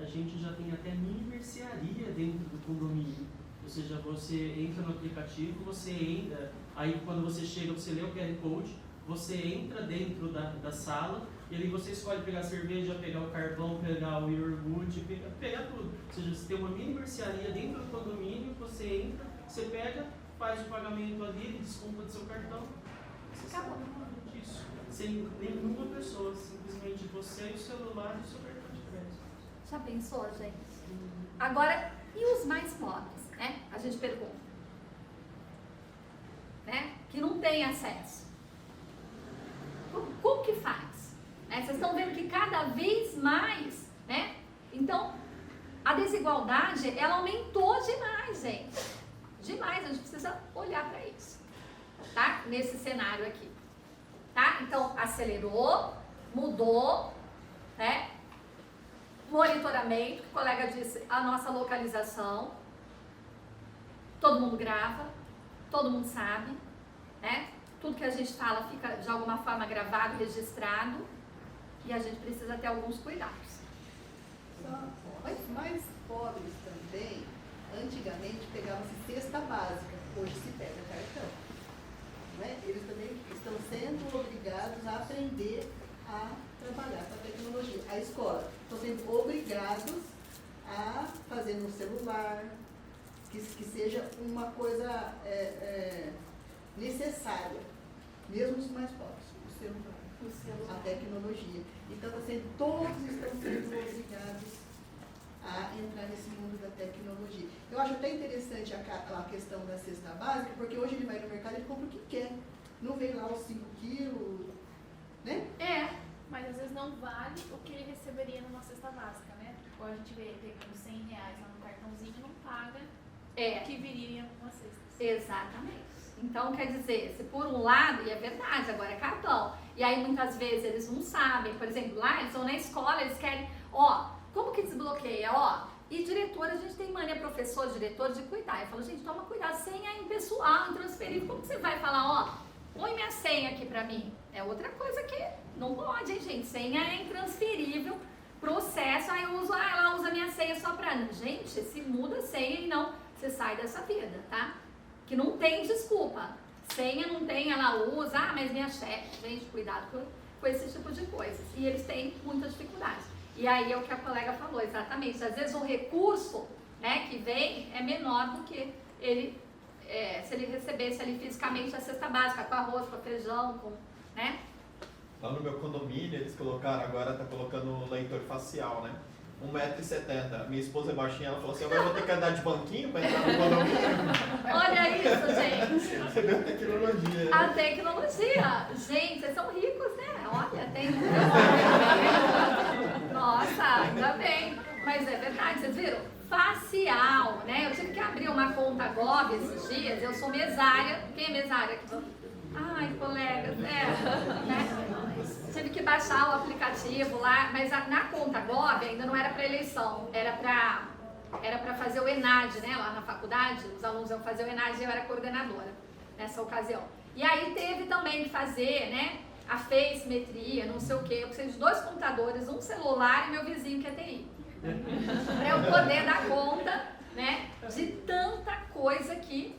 A gente já tem até mini mercearia dentro do condomínio. Ou seja, você entra no aplicativo, você entra, aí quando você chega, você lê o QR Code, você entra dentro da sala, e ali você escolhe pegar cerveja, pegar o carvão, pegar o iogurte, pegar tudo. Ou seja, você tem uma mini mercearia dentro do condomínio, você entra, você pega, faz o pagamento ali, ele desconta do seu cartão. Você acabou disso. Sem nenhuma pessoa, simplesmente você, o celular e o seu cartão de crédito. Já pensou, gente? Agora, e os mais pobres, né? A gente pergunta. Né? Que não tem acesso. Como que faz? Vocês estão vendo que cada vez mais, né? Então, a desigualdade, ela aumentou demais, gente. Demais, a gente precisa olhar para isso, tá? Nesse cenário aqui, tá? Então, acelerou, mudou, né? Monitoramento, que o colega disse, a nossa localização. Todo mundo grava, todo mundo sabe, né? Tudo que a gente fala fica de alguma forma gravado, registrado, e a gente precisa ter alguns cuidados. Os mais pobres também, antigamente pegavam-se cesta básica, hoje se pega cartão. Não é? Eles também estão sendo obrigados a aprender a trabalhar com a tecnologia. A escola estão sendo obrigados a fazer no celular, que seja uma coisa necessária, mesmo os mais pobres, o celular, a tecnologia. Então, assim, todos estão sendo obrigados a entrar nesse mundo da tecnologia. Eu acho até interessante a questão da cesta básica, porque hoje ele vai no mercado e compra o que quer. Não vem lá os 5 quilos, né? Mas às vezes não vale o que ele receberia numa cesta básica, né? Tipo, a gente vê pegando R$100 lá no cartãozinho, não paga o que viria em uma cesta. Exatamente. Então, quer dizer, se por um lado, e é verdade, agora é cartão, e aí muitas vezes eles não sabem, por exemplo, lá eles vão na escola, eles querem, como que desbloqueia? E diretor, a gente tem mania, professor, diretor, de cuidar. Eu falo, gente, toma cuidado, senha é impessoal, intransferível. Como que você vai falar, ó, põe minha senha aqui pra mim? É outra coisa que não pode, hein, gente? Senha é intransferível, processo, ela usa minha senha só pra... Gente, se muda a senha e não, você sai dessa vida, tá? Que não tem desculpa. Senha não tem, ela usa, mas minha chefe, gente, cuidado com esse tipo de coisas. E eles têm muita dificuldade. E aí é o que a colega falou, exatamente. Às vezes o recurso, né, que vem é menor do que ele, se ele recebesse ali fisicamente a cesta básica, com arroz, com feijão, com, né? Lá no meu condomínio, eles colocaram, agora tá colocando um leitor facial, né? 1,70 m. Minha esposa é baixinha, ela falou assim, agora eu vou ter que andar de banquinho para entrar no condomínio. Olha isso, gente. Você vê a tecnologia. A tecnologia. Gente, vocês são ricos, né? Olha, tem... Nossa, ainda bem. Mas é verdade, vocês viram? Facial, né? Eu tive que abrir uma conta Gov esses dias, eu sou mesária. Quem é mesária aqui? Ai, colegas, né? Tive que baixar o aplicativo lá, mas na conta Gov ainda não era para eleição, era para fazer o ENAD, né? Lá na faculdade, os alunos iam fazer o ENAD e eu era coordenadora nessa ocasião. E aí teve também que fazer, né? A feiximetria, não sei o quê. Eu preciso de 2 computadores, um celular e meu vizinho que é TI. Para eu poder dar conta, né? De tanta coisa que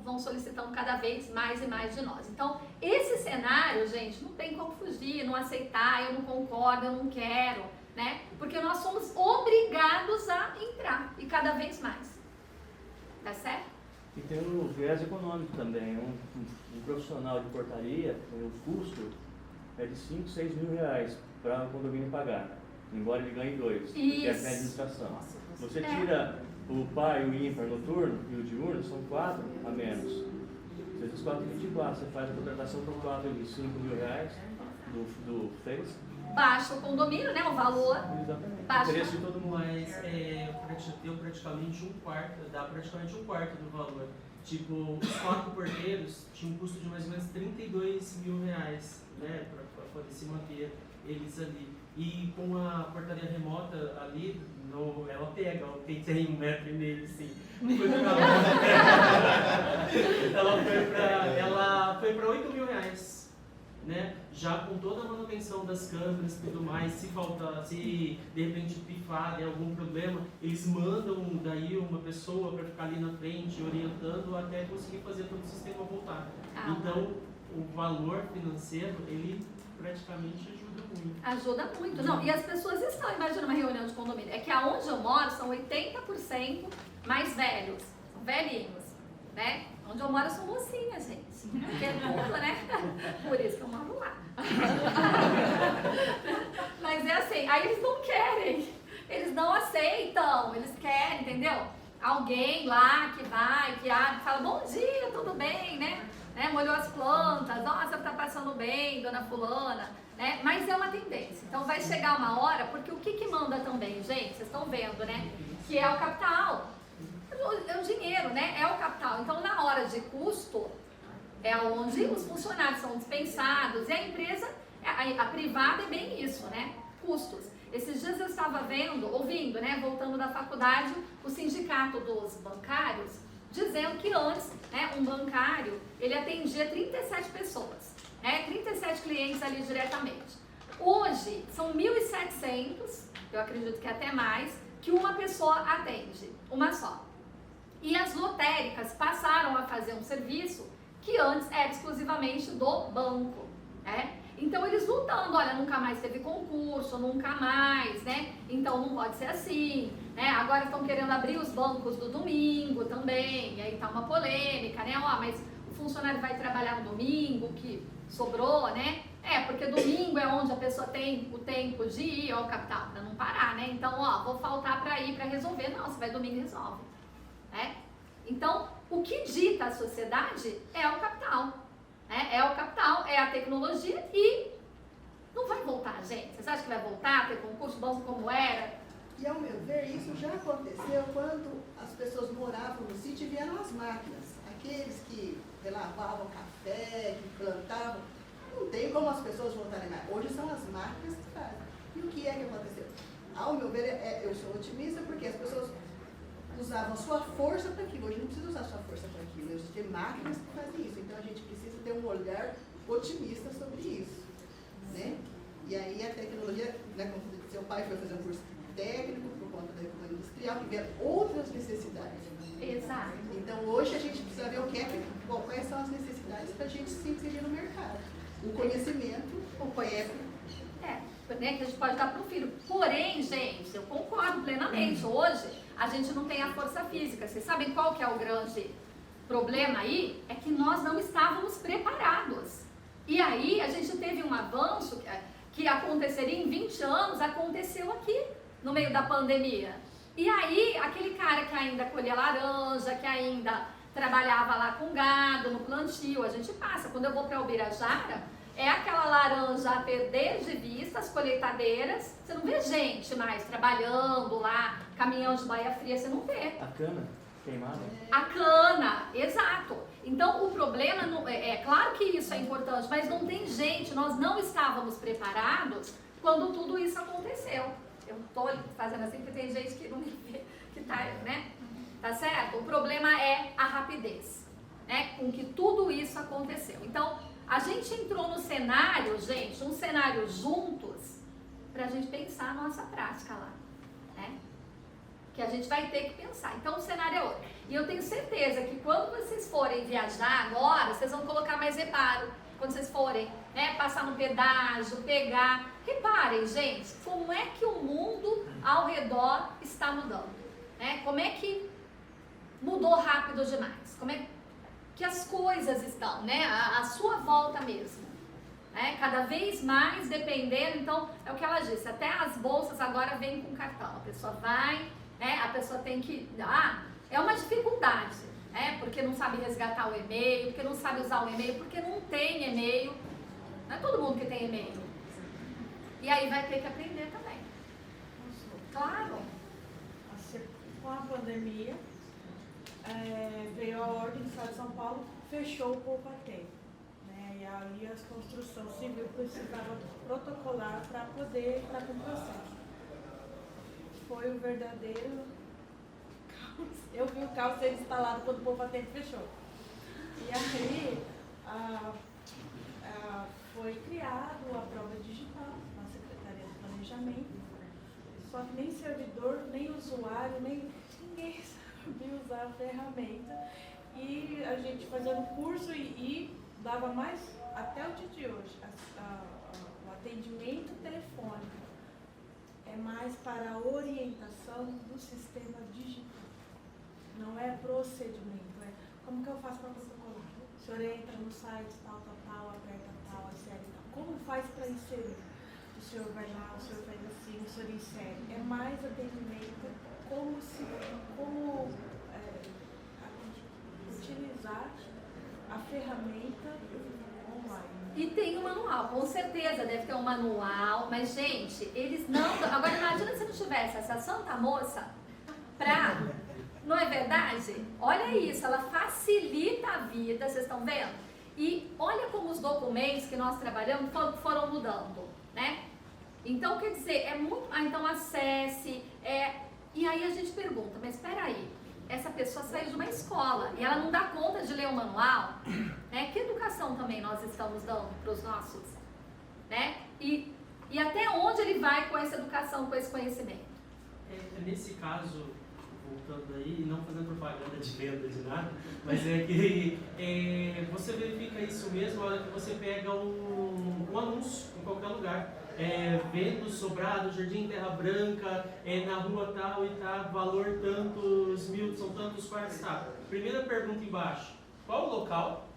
vão solicitando cada vez mais e mais de nós. Então, esse cenário, gente, não tem como fugir, não aceitar, eu não concordo, eu não quero, né? Porque nós somos obrigados a entrar, e cada vez mais. Tá certo? E tem o viés econômico também. Um profissional de portaria, o custo é de 5, 6 mil reais para o condomínio pagar, embora ele ganhe 2, que é a administração. Você tira o par e o ímpar noturno e o diurno, são 4 a menos. Você faz 4 e 24, você faz a contratação por 4 de 5 mil reais do FES. Baixa o condomínio, né? O valor. Exatamente. Baixa. O preço de todo mundo. Mas deu praticamente dá praticamente um quarto do valor. Tipo, os 4 porteiros tinham um custo de mais ou menos 32 mil reais, né? Para poder se manter eles ali. E com a portaria remota ali, ela pega, tem 100 metros nele, sim. Ela foi para 8 mil reais, né? Já com toda a manutenção das câmeras e tudo mais, se de repente pifar, der algum problema, eles mandam daí uma pessoa para ficar ali na frente, orientando até conseguir fazer todo o sistema voltar. Então, o valor financeiro, ele praticamente ajuda muito. Ajuda muito. Não, e as pessoas estão, imagina uma reunião de condomínio, é que aonde eu moro são 80% mais velhos, velhinhos, né? Onde eu moro são mocinhas, gente. Que é tudo, né? Por isso que eu moro lá. Mas é assim, aí eles não querem, eles não aceitam, eles querem, entendeu? Alguém lá que vai, que abre, fala, bom dia, tudo bem, né? Molhou as plantas, nossa, tá passando bem, dona fulana, né? Mas é uma tendência. Então vai chegar uma hora, porque o que manda também, gente, vocês estão vendo, né? Que é o capital. É o dinheiro, né? É o capital. Então, na hora de custo, é onde os funcionários são dispensados. E a empresa, a privada é bem isso, né? Custos. Esses dias eu estava ouvindo, né? Voltando da faculdade, o sindicato dos bancários, dizendo que antes, né? Um bancário, ele atendia 37 pessoas, né? 37 clientes ali diretamente. Hoje, são 1.700, eu acredito que até mais, que uma pessoa atende, uma só. E as lotéricas passaram a fazer um serviço que antes era exclusivamente do banco, né? Então eles lutando, olha, nunca mais teve concurso, nunca mais, né? Então não pode ser assim, né? Agora estão querendo abrir os bancos do domingo também, e aí tá uma polêmica, né? Ó, mas o funcionário vai trabalhar no domingo, que sobrou, né? Porque domingo é onde a pessoa tem o tempo de ir ao capital, para não parar, né? Então, ó, vou faltar para ir para resolver. Não, você vai domingo e resolve. Então, o que dita a sociedade é o capital. É o capital, é a tecnologia e não vai voltar, gente. Vocês acham que vai voltar, ter concurso bom como era? E ao meu ver, isso já aconteceu quando as pessoas moravam no sítio e vieram as máquinas. Aqueles que lavavam café, que plantavam. Não tem como as pessoas voltarem mais. Hoje são as máquinas que fazem. E o que é que aconteceu? Ao meu ver, eu sou otimista porque as pessoas usavam a sua força para aquilo. Hoje não precisa usar a sua força para aquilo. Hoje tem máquinas que fazem isso. Então a gente precisa ter um olhar otimista sobre isso, né? E aí a tecnologia, né, como seu pai foi fazer um curso técnico por conta da economia industrial, que vê outras necessidades. Exato. Então hoje a gente precisa ver quais são as necessidades para a gente se inserir no mercado. O conhecimento, né, que a gente pode dar para o filho. Porém, gente, eu concordo plenamente. Hoje a gente não tem a força física. Vocês sabem qual que é o grande problema aí? É que nós não estávamos preparados. E aí a gente teve um avanço que aconteceria em 20 anos, aconteceu aqui, no meio da pandemia. E aí, aquele cara que ainda colhia laranja, que ainda trabalhava lá com gado, no plantio, a gente passa. Quando eu vou para Ubirajara, é aquela laranja a perder de vista, as colheitadeiras, você não vê gente mais trabalhando lá, caminhão de baia fria, você não vê. A cana queimada? A cana, exato. Então o problema, é claro que isso é importante, mas não tem gente, nós não estávamos preparados quando tudo isso aconteceu. Eu estou fazendo assim porque tem gente que não me vê, que tá, né? Tá certo? O problema é a rapidez, né? Com que tudo isso aconteceu. Então, a gente entrou no cenário, gente, um cenário juntos, pra gente pensar a nossa prática lá, né? Que a gente vai ter que pensar. Então, o cenário é outro. E eu tenho certeza que quando vocês forem viajar agora, vocês vão colocar mais reparo. Quando vocês forem, né, passar no pedágio, pegar. Reparem, gente, como é que o mundo ao redor está mudando, né? Como é que mudou rápido demais? Como é que as coisas estão, né? A sua volta mesmo, né? Cada vez mais dependendo, então, é o que ela disse, até as bolsas agora vêm com cartão. A pessoa vai, né? A pessoa tem que... é uma dificuldade, né? Porque não sabe resgatar o e-mail, porque não sabe usar o e-mail, porque não tem e-mail. Não é todo mundo que tem e-mail. E aí vai ter que aprender também. Claro. Com a pandemia, veio a ordem do Estado de São Paulo, fechou o poupa-tempo, né? E aí a construção civil precisava protocolar para poder entrar com o processo. Foi um verdadeiro caos. Eu vi o caos ser instalado quando o poupa-tempo fechou. E aí foi criado a prova digital na Secretaria do Planejamento, só que nem servidor, nem usuário, ninguém sabia usar a ferramenta. E a gente fazendo curso e dava mais, até o dia de hoje, o atendimento telefônico é mais para a orientação do sistema digital. Não é procedimento, é como que eu faço para protocolar? O senhor entra no site tal, aperta tal, insere tal. Como faz para inserir? O senhor vai lá, o senhor faz assim, o senhor insere. É mais atendimento, como utilizar a ferramenta online. E tem um manual, com certeza deve ter um manual, mas gente, eles não... Agora imagina se não tivesse essa santa moça pra... Não é verdade? Olha isso, ela facilita a vida, vocês estão vendo? E olha como os documentos que nós trabalhamos foram mudando, né? Então, quer dizer, é muito... então acesse, E aí a gente pergunta, mas espera aí, essa pessoa saiu de uma escola e ela não dá conta de ler o manual, né? Que educação também nós estamos dando para os nossos, né? E até onde ele vai com essa educação, com esse conhecimento? Nesse caso, voltando aí, não fazendo propaganda de venda de nada, mas é que você verifica isso mesmo na hora que você pega um anúncio em qualquer lugar. Vendo Sobrado, Jardim Terra Branca, na rua tal e tal, valor tantos mil, são tantos quartos, tá? Primeira pergunta embaixo, qual o local,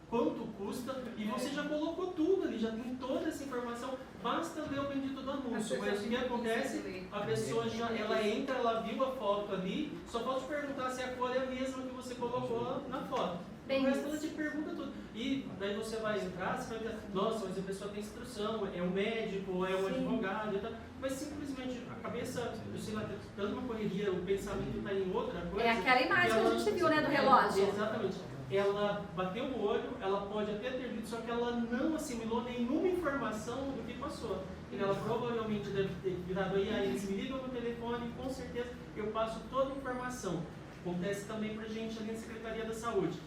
quanto custa, e você já colocou tudo ali, já tem toda essa informação, basta ler o bendito do anúncio. Mas o que acontece, a pessoa ela entra, ela viu a foto ali, só pode perguntar se a cor é a mesma que você colocou na foto. O resto ela te pergunta tudo. E daí você vai entrar, você vai pensar, nossa, mas a pessoa tem instrução, é um médico, é um advogado e tal. Mas simplesmente a cabeça, sei lá, tanto uma correria, o pensamento está em outra coisa. É aquela imagem que a gente viu, né, do relógio. Exatamente. ela bateu o olho, ela pode até ter lido, só que ela não assimilou nenhuma informação do que passou. E ela provavelmente deve ter virado aí, eles me ligam no telefone, com certeza eu passo toda a informação. Acontece também pra gente ali na Secretaria da Saúde.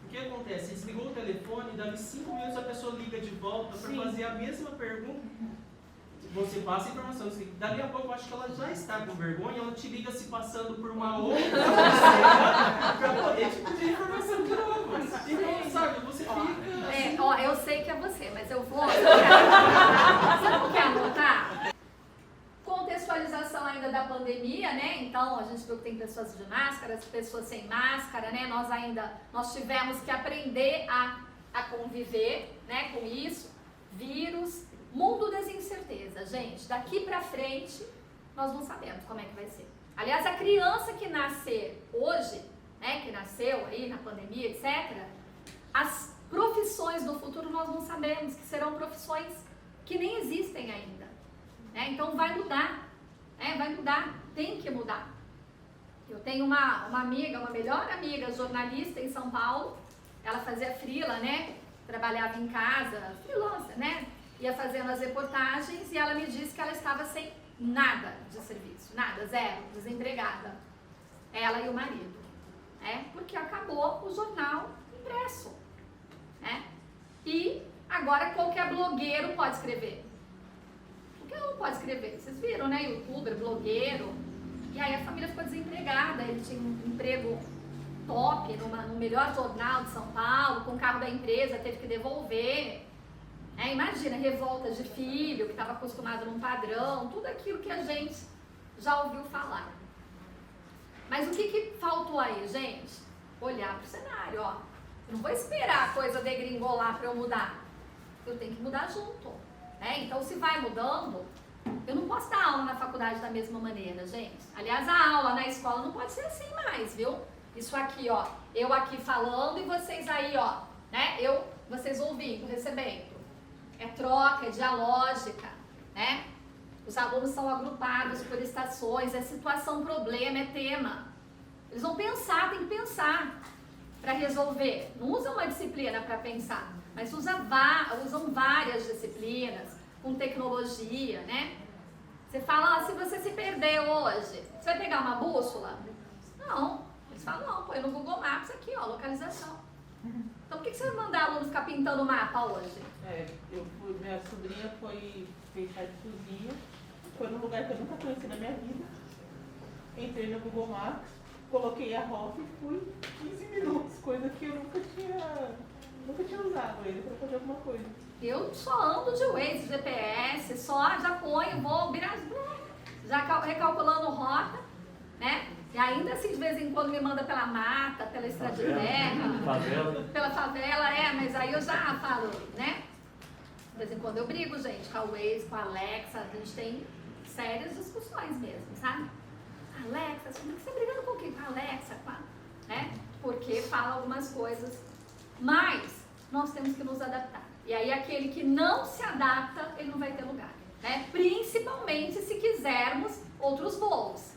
O que acontece? Eles ligou o telefone, dali 5 minutos a pessoa liga de volta para fazer a mesma pergunta. Você passa a informação. Dali a pouco eu acho que ela já está com vergonha, ela te liga se passando por uma outra pessoa para poder te pedir informação de novo. Então, sabe, você fica. Ó, eu sei que é você, mas eu vou. Você não quer anotar? Contextualização ainda da pandemia, né? Então a gente viu que tem pessoas de máscara, pessoas sem máscara, né? Nós tivemos que aprender a conviver, né, com isso, vírus, mundo das incertezas, gente. Daqui pra frente nós não sabemos como é que vai ser. Aliás, a criança que nascer hoje, né, que nasceu aí na pandemia, etc., as profissões do futuro nós não sabemos, que serão profissões que nem existem ainda. Então vai mudar, vai mudar, tem que mudar. Eu tenho uma amiga, uma melhor amiga, jornalista em São Paulo, ela fazia freela, né? Trabalhava em casa, freelancer, né? Ia fazendo as reportagens e ela me disse que ela estava sem nada de serviço, nada, zero, desempregada. Ela e o marido, porque acabou o jornal impresso, E agora qualquer blogueiro pode escrever. Qualquer um pode escrever. Vocês viram, né? Youtuber, blogueiro. E aí a família ficou desempregada. Ele tinha um emprego top no melhor jornal de São Paulo, com o carro da empresa, teve que devolver. Imagina, revolta de filho, que estava acostumado num padrão, tudo aquilo que a gente já ouviu falar. Mas o que faltou aí, gente? Olhar para o cenário, ó. Eu não vou esperar a coisa degringolar para eu mudar. Eu tenho que mudar junto. Então, se vai mudando, eu não posso dar aula na faculdade da mesma maneira, gente. Aliás, a aula na escola não pode ser assim mais, viu? Isso aqui, ó, eu aqui falando e vocês aí, ó, vocês ouvindo, recebendo. É troca, é dialógica, Os alunos são agrupados por estações, é situação, problema, é tema. Eles vão pensar, tem que pensar para resolver. Não usam uma disciplina para pensar, mas usam várias disciplinas, com tecnologia, Você fala, se você se perder hoje, você vai pegar uma bússola? Não. Eles falam, não, põe no Google Maps aqui, ó, localização. Então por que você vai mandar aluno ficar pintando o mapa hoje? Minha sobrinha foi fechar de cozinha, foi num lugar que eu nunca conheci na minha vida. Entrei no Google Maps, coloquei a rota e fui 15 minutos, coisa que eu nunca tinha usado ele para fazer alguma coisa. Eu só ando de Waze, GPS, já ponho, vou virar, já recalculando rota, E ainda assim, de vez em quando me manda pela mata, pela estrada de terra, pela favela, mas aí eu já falo, De vez em quando eu brigo, gente, com a Waze, com a Alexa, a gente tem sérias discussões mesmo, sabe? Alexa, você está brigando com quem? Com a Alexa, Porque fala algumas coisas, mas nós temos que nos adaptar. E aí aquele que não se adapta, ele não vai ter lugar, Principalmente se quisermos outros voos,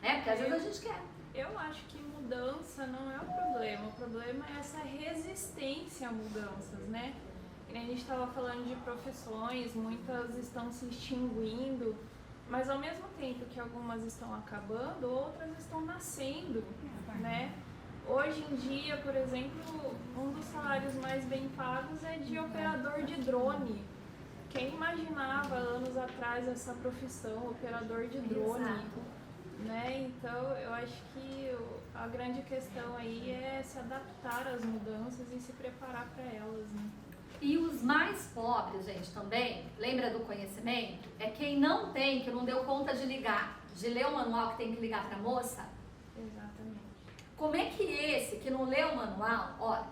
Porque às vezes a gente quer. Eu acho que mudança não é o problema é essa resistência a mudanças, E a gente estava falando de profissões, muitas estão se extinguindo, mas ao mesmo tempo que algumas estão acabando, outras estão nascendo, Hoje em dia, por exemplo, um dos salários mais bem pagos é de operador de drone. Quem imaginava anos atrás essa profissão, operador de drone? Exato. Então, eu acho que a grande questão aí é se adaptar às mudanças e se preparar para elas, E os mais pobres, gente, também, lembra do conhecimento? É quem não tem, que não deu conta de ligar, de ler o manual que tem que ligar para a moça. Exatamente. Como é que esse que não lê o manual, olha,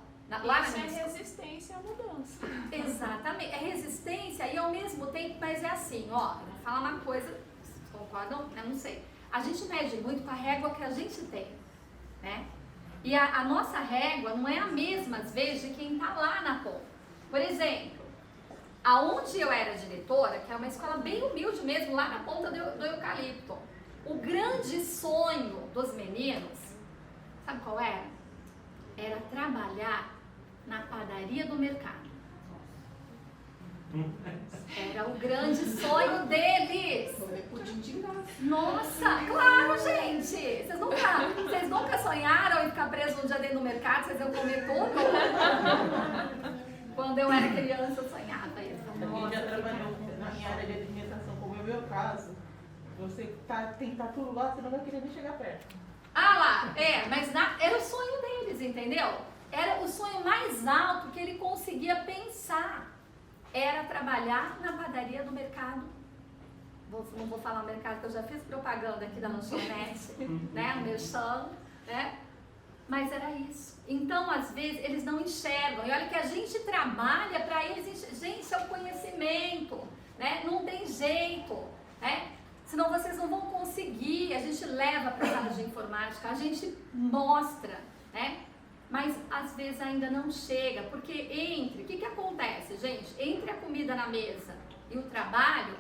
Isso é resistência à mudança. Exatamente, é resistência e ao mesmo tempo, mas é assim, ó, eu vou falar uma coisa, vocês concordam? Eu não sei. A gente mede muito com a régua que a gente tem, E a nossa régua não é a mesma, às vezes, de quem está lá na ponta. Por exemplo, aonde eu era diretora, que é uma escola bem humilde mesmo, lá na ponta do eucalipto, o grande sonho dos meninos, sabe qual era? era trabalhar na padaria do mercado. Era o grande sonho deles. Nossa, claro, gente. Vocês nunca sonharam em ficar presos um dia dentro do mercado, vocês iam comer tudo? Quando eu era criança, eu sonhava isso. Quem já trabalhou na minha área de alimentação, como é o meu caso, você tem que estar tudo lá, você não vai querer nem chegar perto. Ah lá, mas era o sonho deles, entendeu? Era o sonho mais alto que ele conseguia pensar. Era trabalhar na padaria do mercado. Não vou falar o mercado, que eu já fiz propaganda aqui da lanchonete, né? O meu chão, né? Mas era isso. Então, às vezes, eles não enxergam. E olha que a gente trabalha para eles enxergar. Gente, é o conhecimento, né? Não tem jeito, né? Senão vocês não vão conseguir. A gente leva para a sala de informática, a gente mostra, né? Mas às vezes ainda não chega, porque o que acontece, gente? Entre a comida na mesa e o trabalho,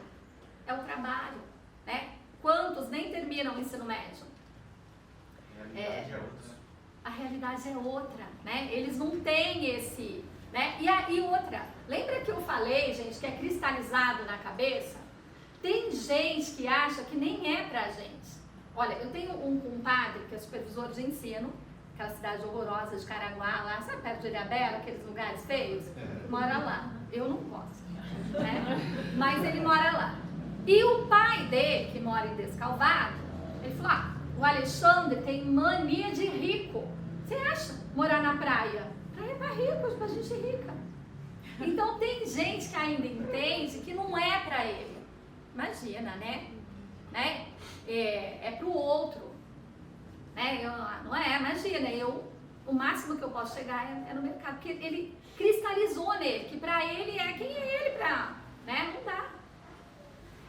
é o trabalho, né? Quantos nem terminam o ensino médio? A realidade é outra, né? Eles não têm esse, né? E outra, lembra que eu falei, gente, que é cristalizado na cabeça? Tem gente que acha que nem é pra gente. Olha, eu tenho um compadre que é supervisor de ensino, aquela cidade horrorosa de Caraguá, lá, sabe, perto de Ilhabela, aqueles lugares feios? Mora lá. Eu não posso, né? Mas ele mora lá. E o pai dele, que mora em Descalvado, ele falou, o Alexandre tem mania de rico. Você acha morar na praia? Praia é pra ricos, pra gente rica. Então tem gente que ainda entende que não é pra ele. Imagina, né? É pro outro. Né? Não é, imagina, o máximo que eu posso chegar é no mercado, porque ele cristalizou nele, que pra ele quem é ele pra, né? Não dá.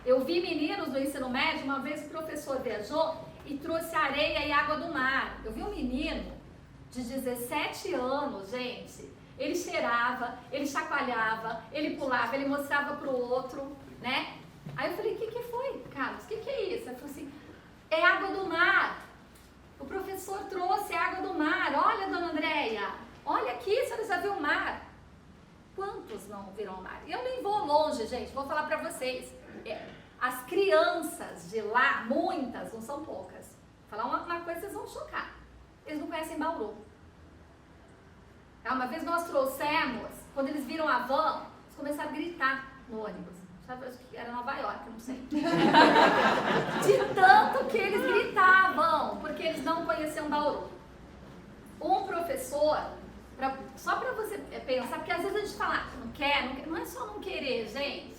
Eu vi meninos do ensino médio, uma vez o professor viajou e trouxe areia e água do mar. Eu vi um menino de 17 anos, gente, ele cheirava, ele chacoalhava, ele pulava, ele mostrava pro outro, né? Aí eu falei, o que foi, Carlos? O que é isso? Ele falou assim, é água do mar. O professor trouxe água do mar. Olha, dona Andréia, olha aqui, a senhora já viu o mar. Quantos não viram o mar? Eu nem vou longe, gente, vou falar pra vocês. As crianças de lá, muitas, não são poucas. Vou falar uma coisa, vocês vão chocar. Eles não conhecem Bauru. Uma vez nós trouxemos, quando eles viram a van, eles começaram a gritar no ônibus. Sabe, acho que era Nova York, não sei. De tanto que eles gritavam, porque eles não conheciam Bauru. Um professor, só para você pensar, porque às vezes a gente fala, não quer, não é só não querer, gente.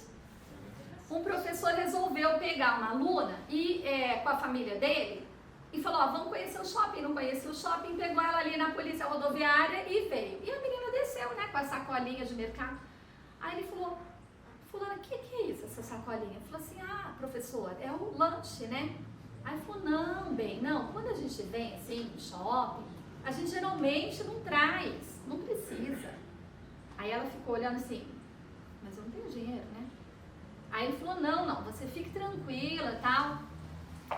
Um professor resolveu pegar uma aluna e, com a família dele e falou, vamos conhecer o shopping. Não conhecia o shopping, pegou ela ali na polícia rodoviária e veio. E a menina desceu, né, com a sacolinha de mercado. Aí ele falou, fulana, o que é isso, essa sacolinha? Ele falou assim, professor, é o lanche, né? Aí ele falou, não, quando a gente vem assim no shopping, a gente geralmente não traz, não precisa. Aí ela ficou olhando assim, mas eu não tenho dinheiro, né? Aí ele falou, não, você fique tranquila e tal,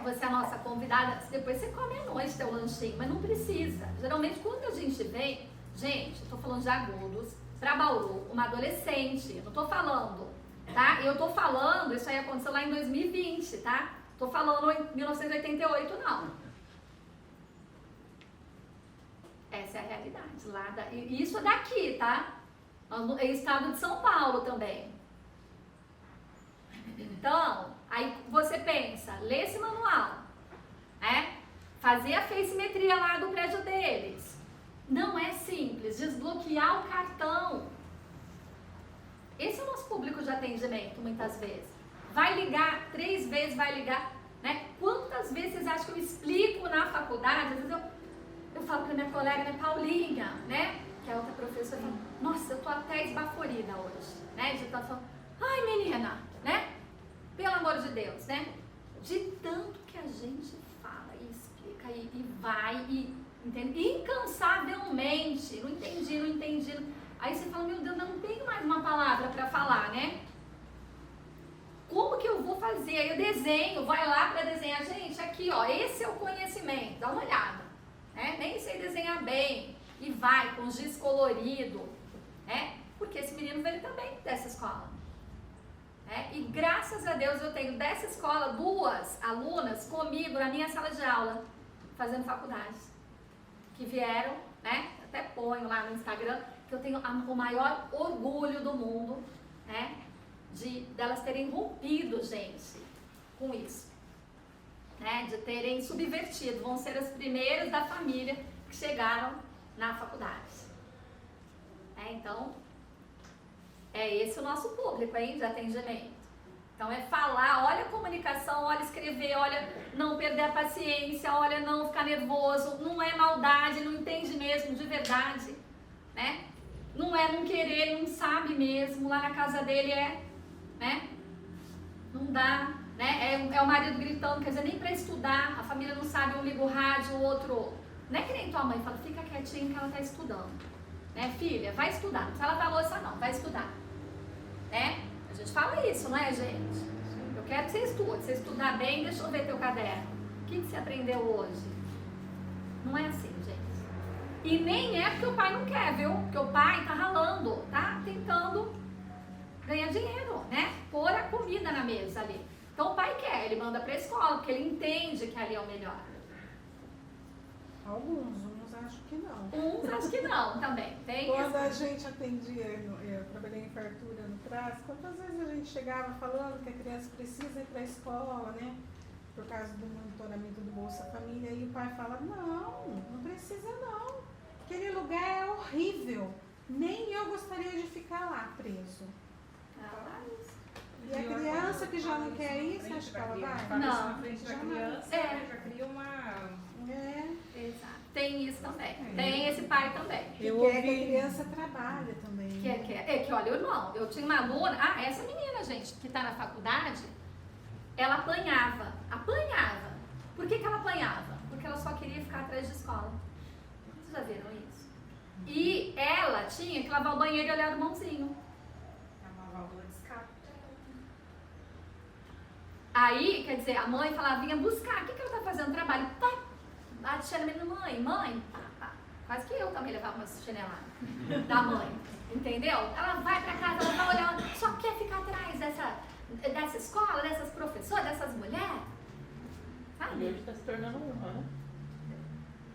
você é a nossa convidada, depois você come à noite teu lanchinho, mas não precisa. Geralmente quando a gente vem, gente, eu tô falando de Agudos, pra Bauru, uma adolescente, eu não tô falando, tá? Eu tô falando, isso aí aconteceu lá em 2020, tá? Tô falando em 1988, não. Essa é a realidade, e isso é daqui, tá? É estado de São Paulo também. Então, aí você pensa, lê esse manual, fazer a feiximetria lá do prédio deles. Não é simples, desbloquear o cartão. Esse é o nosso público de atendimento, muitas vezes. Vai ligar, 3 vezes vai ligar, né? Quantas vezes vocês acham que eu explico na faculdade? Às vezes eu falo pra minha colega, né, Paulinha, né? Que é outra professora, fala, nossa, eu tô até esbaforida hoje, né? De estar falando, ai menina, né? Pelo amor de Deus, né? De tanto que a gente fala e explica e vai e entende? Incansavelmente, não entendi. Aí você fala, meu Deus, eu não tenho mais uma palavra para falar, né? Como que eu vou fazer? Aí eu desenho, vai lá para desenhar. Gente, aqui, ó, esse é o conhecimento, dá uma olhada. Né? Nem sei desenhar bem, e vai com giz colorido, né? Porque esse menino veio também dessa escola. E graças a Deus eu tenho dessa escola 2 alunas comigo na minha sala de aula, fazendo faculdade, que vieram, né? Até ponho lá no Instagram, que eu tenho o maior orgulho do mundo, né? Delas terem rompido, gente, com isso, né? De terem subvertido, vão ser as primeiras da família que chegaram na faculdade. Então, é esse o nosso público, hein, de atendimento. Então, é falar, olha a comunicação, olha escrever, olha não perder a paciência, olha não ficar nervoso, não é maldade, não entende mesmo, de verdade, né? Não é não querer, não sabe mesmo, lá na casa dele né? Não dá, né? É o marido gritando, quer dizer, nem para estudar, a família não sabe, um liga o rádio, o outro... Não é que nem tua mãe fala, fica quietinho que ela está estudando. Né, filha, vai estudar, não precisa lavar louça não, vai estudar. Né? A gente fala isso, não é, gente? Eu quero que você estude, você estudar bem, deixa eu ver teu caderno. O que você aprendeu hoje? Não é assim, gente. E nem é porque o pai não quer, viu? Porque o pai tá ralando, tá tentando ganhar dinheiro, né? Pôr a comida na mesa ali. Então o pai quer, ele manda pra escola, porque ele entende que ali é o melhor. Uns acho que não. Uns acho que não também. Tem quando a gente atendia, eu trabalhei em fartura no CRAS, quantas vezes a gente chegava falando que a criança precisa ir para a escola, né? Por causa do monitoramento do Bolsa Família, e o pai fala, não precisa não. Aquele lugar é horrível. Nem eu gostaria de ficar lá preso. E a criança que já não quer ir, você acha que ela vai? Não. Na frente da criança, já cria uma... Exato. Tem isso também. Tem esse pai também. Eu quer que a criança trabalhe também. Que olha, eu tinha uma aluna, essa menina, gente, que está na faculdade, ela apanhava. Por que ela apanhava? Porque ela só queria ficar atrás de escola. Vocês já viram isso? E ela tinha que lavar o banheiro e olhar o mãozinho. É uma válvula de escape. Aí, quer dizer, a mãe falava, vinha buscar, o que ela tá fazendo? Trabalho. Tá. A tia menina, mãe, quase que eu também levava umas chineladas da mãe, entendeu? Ela vai pra casa, ela vai olhar, só quer ficar atrás dessa escola, dessas professoras, dessas mulheres, sabe? E hoje tá se tornando uma, né?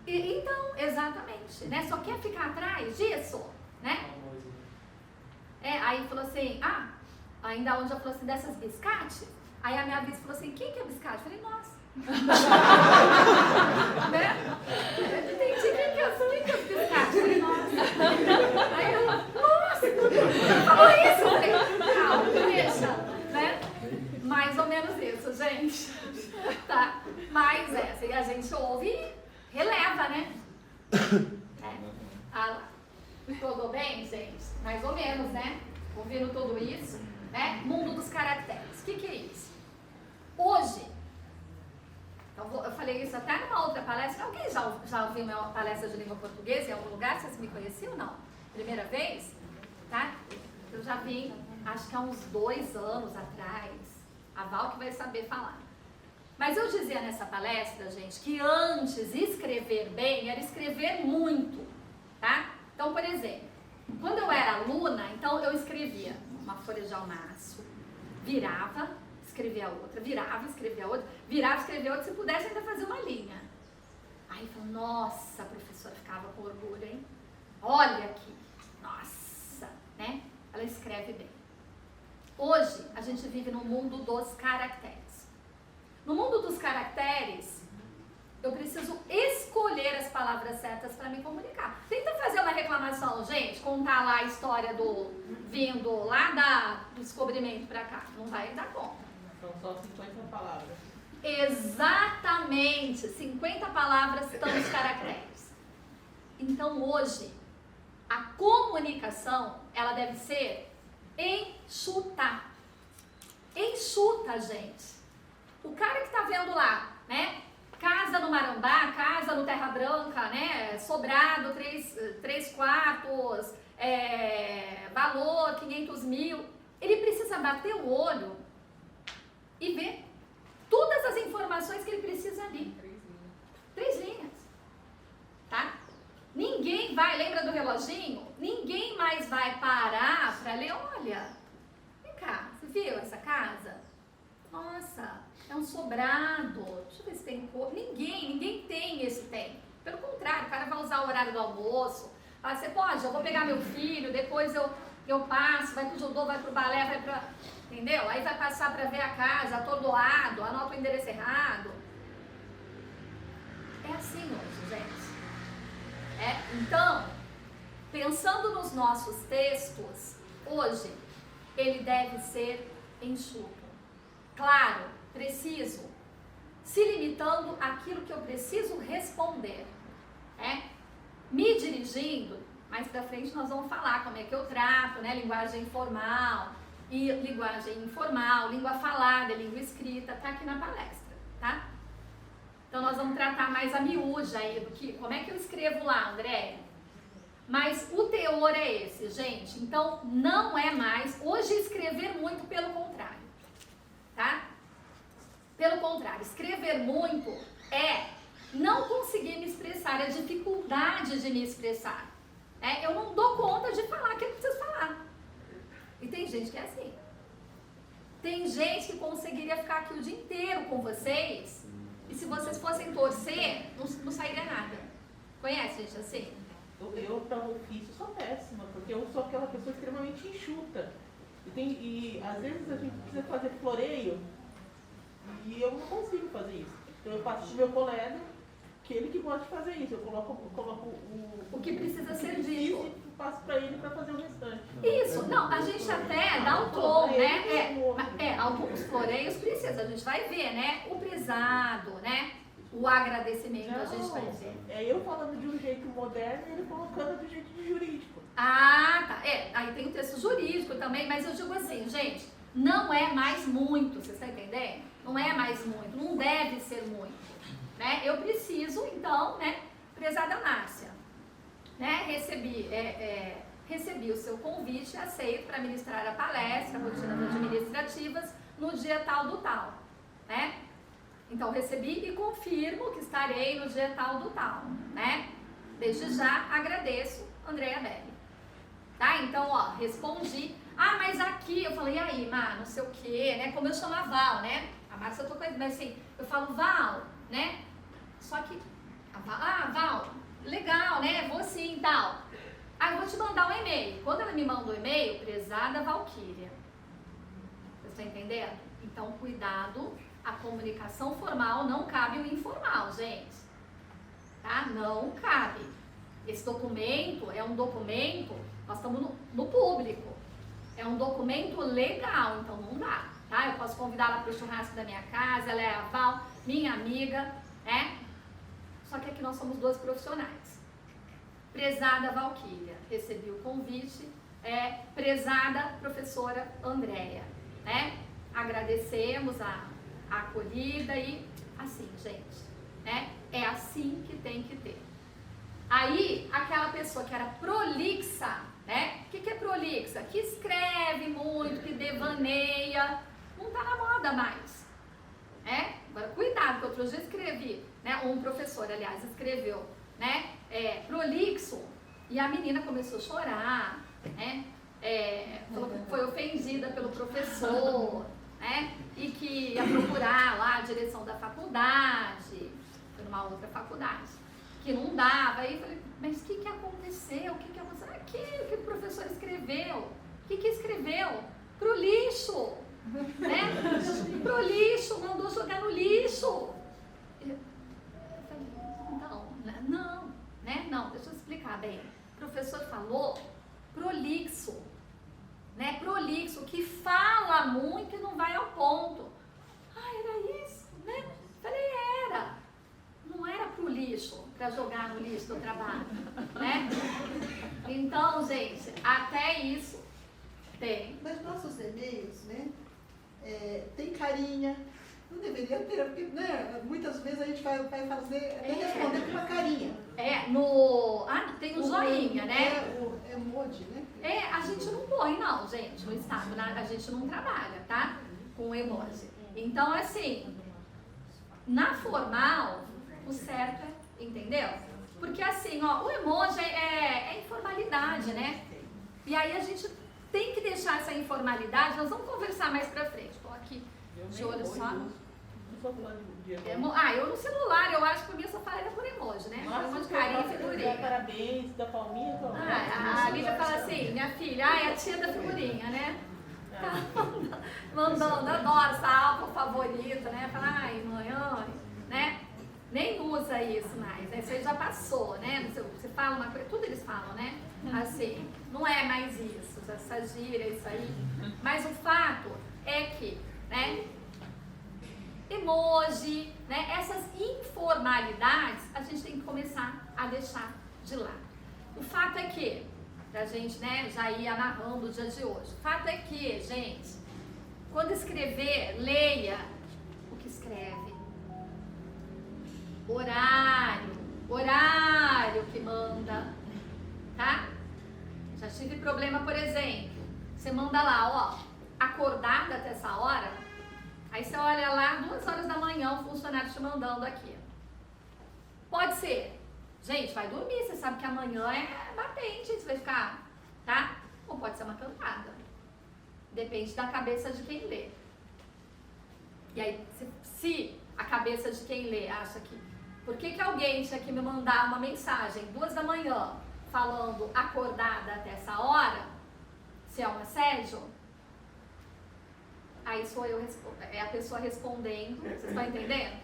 Então, exatamente, né? Só quer ficar atrás disso, né? Aí falou assim, ainda onde eu falou assim, dessas biscates, aí a minha vice falou assim, quem que é biscate? Eu falei, nossa. Né? Entendi, quem que é os biscates? Eu falei, nossa. Aí ela, nossa, falou isso? Eu falei, calma, deixa, né? Mais ou menos isso, gente. Tá? Mas assim, a gente ouve e releva, né? Tudo bem, gente? Mais ou menos, né? Ouvindo tudo isso, né? Mundo dos caracteres. O que é isso? Hoje, então, eu falei isso até numa outra palestra. Alguém já ouviu minha palestra de língua portuguesa em algum lugar? Vocês me conheciam ou não? Primeira vez? Tá? Eu já vim, acho que há uns 2 anos atrás. A Val que vai saber falar. Mas eu dizia nessa palestra, gente, que antes escrever bem era escrever muito, tá? Então, por exemplo, quando eu era aluna, então eu escrevia uma folha de almaço, virava, escrevia outra, virava, escrevia outra, se pudesse ainda fazer uma linha. Aí falou, nossa, a professora ficava com orgulho, hein? Olha aqui, nossa, né? Ela escreve bem. Hoje, a gente vive no mundo dos caracteres. No mundo dos caracteres, eu preciso escolher as palavras certas para me comunicar. Tenta fazer uma reclamação, gente, contar lá a história do vindo lá do descobrimento para cá. Não vai dar conta. São só 50 palavras. Exatamente, 50 palavras são os caracteres. Então hoje, a comunicação, ela deve ser enxuta. Enxuta, gente. O cara que tá vendo lá, né? Casa no Marambá, casa no Terra Branca, né? Sobrado, 3 quartos, valor 500 mil. Ele precisa bater o olho e ver todas as informações que ele precisa ali. 3 linhas. Tá? Ninguém vai, lembra do reloginho? Ninguém mais vai parar para ler, olha, vem cá, você viu essa casa? Nossa, é um sobrado, deixa eu ver se tem cor. Ninguém tem esse tempo. Pelo contrário, o cara vai usar o horário do almoço. Fala, você pode, eu vou pegar meu filho, depois eu passo, vai pro judô, vai pro balé, vai pra... Entendeu? Aí vai passar para ver a casa, atordoado, anota o endereço errado. É assim hoje, gente. Então, pensando nos nossos textos, hoje, ele deve ser enxuto. Claro, preciso, se limitando àquilo que eu preciso responder. Me dirigindo, mais pra frente nós vamos falar como é que eu trato, né? Linguagem formal e linguagem informal, língua falada, língua escrita, tá aqui na palestra, tá? Então nós vamos tratar mais a miúja aí do que, como é que eu escrevo lá, André? Mas o teor é esse, gente. Então não é mais, hoje escrever muito, pelo contrário, tá? Pelo contrário, escrever muito é não conseguir me expressar, é a dificuldade de me expressar. Eu não dou conta de falar aquilo que eu preciso falar. E tem gente que é assim. Tem gente que conseguiria ficar aqui o dia inteiro com vocês e se vocês fossem torcer, não sairia nada. Conhece gente assim? Eu para o ofício sou péssima, porque eu sou aquela pessoa extremamente enxuta. E às vezes a gente precisa fazer floreio e eu não consigo fazer isso. Então eu passo pro meu colega, que ele que gosta de fazer isso. Eu coloco o que precisa ser dito e passo para ele para fazer o restante. Isso, não, a gente até dá o tom, né? Alguns floreios precisa, a gente vai ver, né? O prezado, né? O agradecimento a gente vai ver. Eu falando de um jeito moderno e ele colocando do jeito de jurídico. Ah, tá. Aí tem o texto jurídico também, mas eu digo assim, gente, não é mais muito, vocês estão entendendo? Não é mais muito, não deve ser muito, né? Eu preciso, então, né, prezada Márcia, né, recebi o seu convite e aceito para ministrar a palestra, rotinas administrativas, no dia tal do tal, né? Então, recebi e confirmo que estarei no dia tal do tal, né? Desde já, agradeço, Andréia Belli. Tá? Então, ó, respondi. Ah, mas aqui, eu falei, e aí, Má, não sei o quê, né? Como eu chamo a Val, né? A Márcia eu tô com ele, mas assim, eu falo Val, né? Só que, Val, legal, né? Vou sim e tal. Aí eu vou te mandar um e-mail. Quando ela me manda o e-mail, prezada Valquíria. Vocês estão entendendo? Então, cuidado, a comunicação formal não cabe o informal, gente. Tá? Não cabe. Esse documento é um documento, nós estamos no público. É um documento legal, então não dá, tá? Eu posso convidá-la para o churrasco da minha casa, ela é a Val, minha amiga, né? Só que aqui nós somos dois profissionais. Prezada Valquíria, recebi o convite, prezada professora Andréia, né? Agradecemos a acolhida e assim, gente, né? É assim que tem que ter. Aí, aquela pessoa que era prolixa, né? O que é prolixa? Que escreve muito, que devaneia, não tá na moda mais, né? Agora, cuidado, que outro dia escrevi, né? Um professor, aliás, escreveu, né? Prolixo, e a menina começou a chorar, né? Falou que foi ofendida pelo professor, né? E que ia procurar lá a direção da faculdade, foi numa outra faculdade, que não dava. Aí eu falei, mas o que aconteceu? O que aconteceu? Aqui, o que o professor escreveu? O que escreveu? Pro lixo, né? Pro lixo, mandou jogar no lixo. Eu falei, não, né? Não, deixa eu explicar bem. O professor falou prolixo, né? Prolixo, que fala muito e não vai ao ponto. Ah, era isso, né? Falei, era. Não era pro lixo, para jogar no lixo do trabalho, né? Então, gente, até isso tem. Mas nossos e-mails, né, tem carinha, não deveria ter, porque, né, muitas vezes a gente vai fazer, até responder com uma carinha. Tem o joinha, né? O emoji, né? A gente não põe, não, gente, no estado, a gente não trabalha, tá? Com emoji. Então, assim, na formal, o certo é, entendeu? Porque assim, ó, o emoji é informalidade, né? E aí a gente tem que deixar essa informalidade, nós vamos conversar mais pra frente. Tô aqui de olho só. Eu no celular, eu acho que por mim eu só falaria por emoji, né? Emoji, carinha e figurinha. Parabéns, da palminha. A Lívia fala assim, minha filha, é a tia da figurinha, né? Tá mandando, adoro essa álbum favorita, né? Fala, ai, mãe, né? Nem usa isso mais, né? Isso aí já passou, né? Você fala uma coisa, tudo eles falam, né? Assim, não é mais isso, essa gíria, isso aí. Mas o fato é que, né? Emoji, né? Essas informalidades a gente tem que começar a deixar de lado. O fato é que, pra gente, né, já ir amarrando o dia de hoje, o fato é que, gente, quando escrever, leia o que escreve. Horário que manda, tá? Já tive problema, por exemplo, você manda lá, ó, acordada até essa hora, aí você olha lá, 2 horas da manhã, o funcionário te mandando aqui. Pode ser, gente, vai dormir, você sabe que amanhã é batente, você vai ficar, tá? Ou pode ser uma cantada, depende da cabeça de quem lê. E aí, se a cabeça de quem lê acha que, por que alguém tinha que me mandar uma mensagem 2 da manhã, falando acordada até essa hora, se é um assédio, aí sou eu, é a pessoa respondendo, vocês estão entendendo?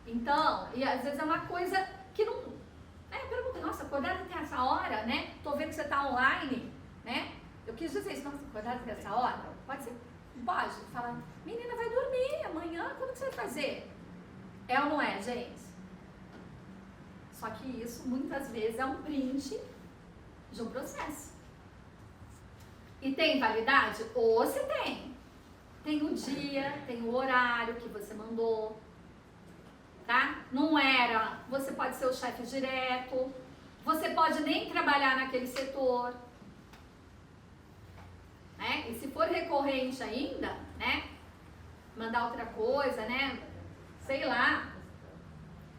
Então, e às vezes é uma coisa que não, eu pergunto, nossa, acordada até essa hora, né? Tô vendo que você tá online, né? Eu quis dizer isso, nossa, acordada até essa hora, pode ser, pode, falar, menina, vai dormir, amanhã, como que você vai fazer? É ou não é, gente? Só que isso, muitas vezes, é um print de um processo. E tem validade? Ou se tem. Tem o dia, tem o horário que você mandou, tá? Não era, você pode ser o chefe direto, você pode nem trabalhar naquele setor, né? E se for recorrente ainda, né? Mandar outra coisa, né? Sei lá.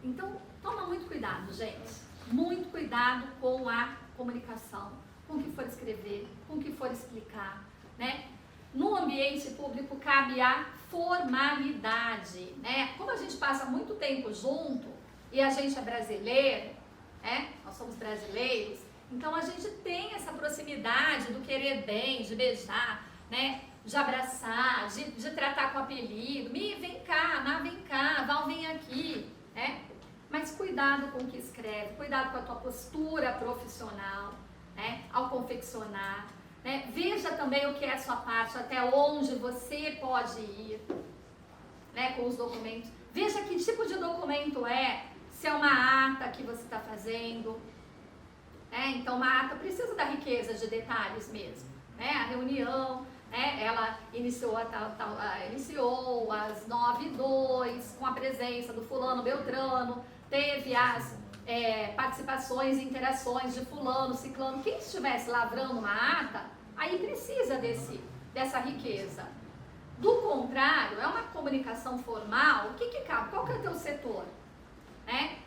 Então, toma muito cuidado, gente. Muito cuidado com a comunicação, com o que for escrever, com o que for explicar, né? No ambiente público cabe a formalidade, né? Como a gente passa muito tempo junto e a gente é brasileiro, né? Nós somos brasileiros, então a gente tem essa proximidade do querer bem, de beijar, né? De abraçar, de tratar com apelido. Vem cá, vem cá, Val, vem aqui, né? Mas cuidado com o que escreve, cuidado com a tua postura profissional, né? Ao confeccionar, né? Veja também o que é a sua parte, até onde você pode ir, né? Com os documentos. Veja que tipo de documento é, se é uma ata que você está fazendo, né? Então uma ata precisa da riqueza de detalhes mesmo, né? A reunião, né? Ela iniciou iniciou às 9h02, com a presença do fulano Beltrano, teve as participações e interações de fulano, ciclano, quem estivesse lavrando uma ata, aí precisa dessa riqueza. Do contrário, é uma comunicação formal, o que cabe? Qual que é o teu setor? Né?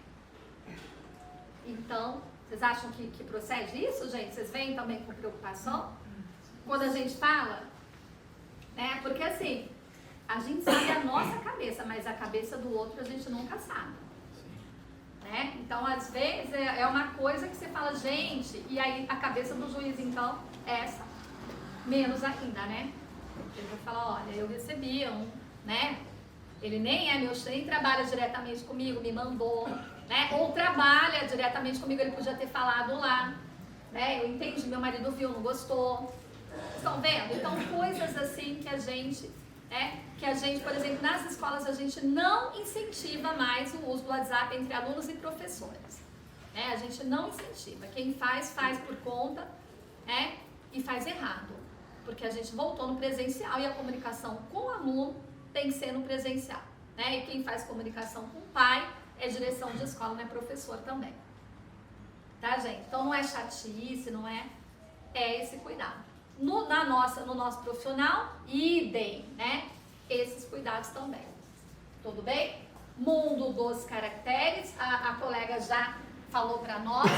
Então, vocês acham que procede isso, gente? Vocês veem também com preocupação? Quando a gente fala, né? Porque assim, a gente sabe a nossa cabeça, mas a cabeça do outro a gente nunca sabe. Né? Então, às vezes, é uma coisa que você fala, gente, e aí a cabeça do juiz, então, é essa. Menos ainda, né? Ele vai falar, olha, eu recebi né? Ele nem trabalha diretamente comigo, me mandou, né? Ou trabalha diretamente comigo, ele podia ter falado lá, né? Eu entendi, meu marido viu, não gostou. Estão vendo? Então, coisas assim que a gente, por exemplo, nas escolas a gente não incentiva mais o uso do WhatsApp entre alunos e professores. A gente não incentiva. Quem faz por conta, e faz errado. Porque a gente voltou no presencial e a comunicação com o aluno tem que ser no presencial. E quem faz comunicação com o pai é direção de escola, não é professor também. Tá, gente? Então não é chatice, não é esse cuidado. No nosso profissional, idem, né? Esses cuidados também. Tudo bem? Mundo dos caracteres, a colega já falou para nós,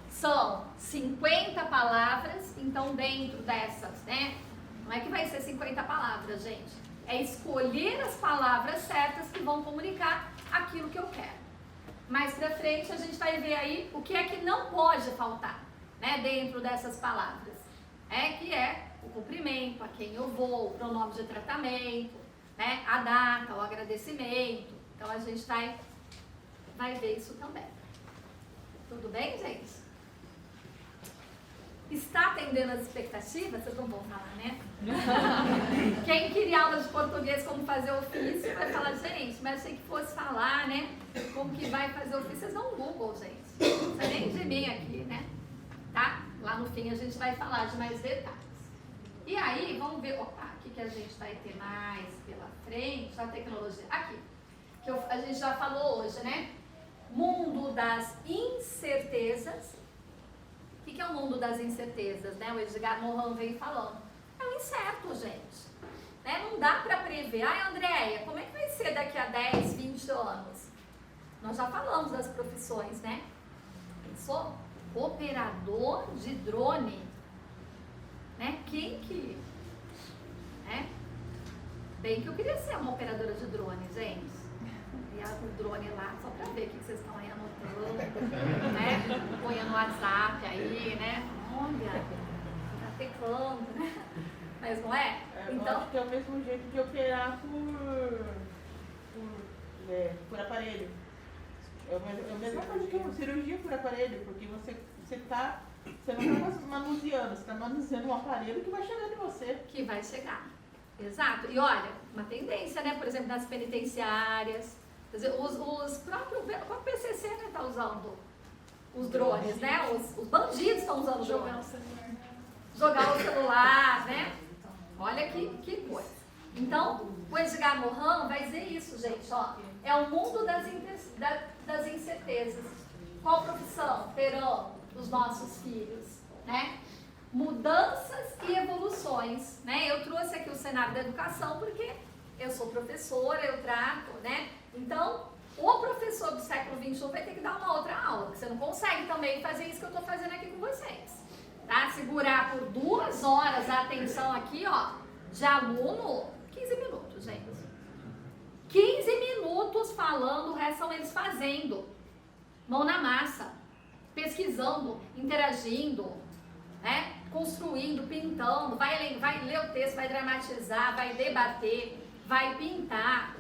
são 50 palavras, então dentro dessas, né? Não é que vai ser 50 palavras, gente. É escolher as palavras certas que vão comunicar aquilo que eu quero. Mais pra frente a gente vai ver aí o que é que não pode faltar, né? Dentro dessas palavras. Que é o cumprimento, a quem eu vou, o pronome de tratamento, né? A data, o agradecimento. Então a gente vai ver isso também. Tudo bem, gente? Está atendendo as expectativas? Vocês não vão falar, né? Quem queria aula de português, como fazer ofício, vai falar, gente, mas achei que fosse falar, né? Como que vai fazer ofício? Vocês dão um Google, gente. Não é nem de mim aqui, né? Tá? Lá no fim a gente vai falar de mais detalhes. E aí, vamos ver, opa, o que a gente vai ter mais pela frente, a tecnologia. Aqui, que a gente já falou hoje, né? Mundo das incertezas. O que é o mundo das incertezas, né? O Edgar Morin vem falando. É o incerto, gente. Né? Não dá para prever. Ai, Andréia, como é que vai ser daqui a 10, 20 anos? Nós já falamos das profissões, né? Pensou? Operador de drone. Né? Quem que... Né? Bem que eu queria ser uma operadora de drone, gente. E o drone lá, só para ver o que vocês estão aí anotando, né? Põe no WhatsApp aí, né? Olha, tá teclando, né? Mas não é? Então, eu acho que é o mesmo jeito de operar por aparelho. É a mesma coisa que uma cirurgia por aparelho, porque você não está manuseando, você está manuseando um aparelho que vai chegar em você. Que vai chegar. Exato. E olha, uma tendência, né? Por exemplo, nas penitenciárias. Quer dizer, o próprio PCC, né, está usando os drones, né? Os bandidos estão usando drones. Jogar o celular, né? Olha que coisa. Então, o Edgar Morin vai dizer isso, gente, ó. É o mundo das incertezas. Qual profissão terão os nossos filhos, né? Mudanças e evoluções, né? Eu trouxe aqui o cenário da educação porque eu sou professora, eu trato, né? Então, o professor do século XXI vai ter que dar uma outra aula, porque você não consegue também fazer isso que eu estou fazendo aqui com vocês. Tá? Segurar por 2 horas a atenção aqui, ó, de aluno, 15 minutos, gente. 15 minutos falando, o resto são eles fazendo. Mão na massa, pesquisando, interagindo, né? Construindo, pintando, vai ler o texto, vai dramatizar, vai debater, vai pintar.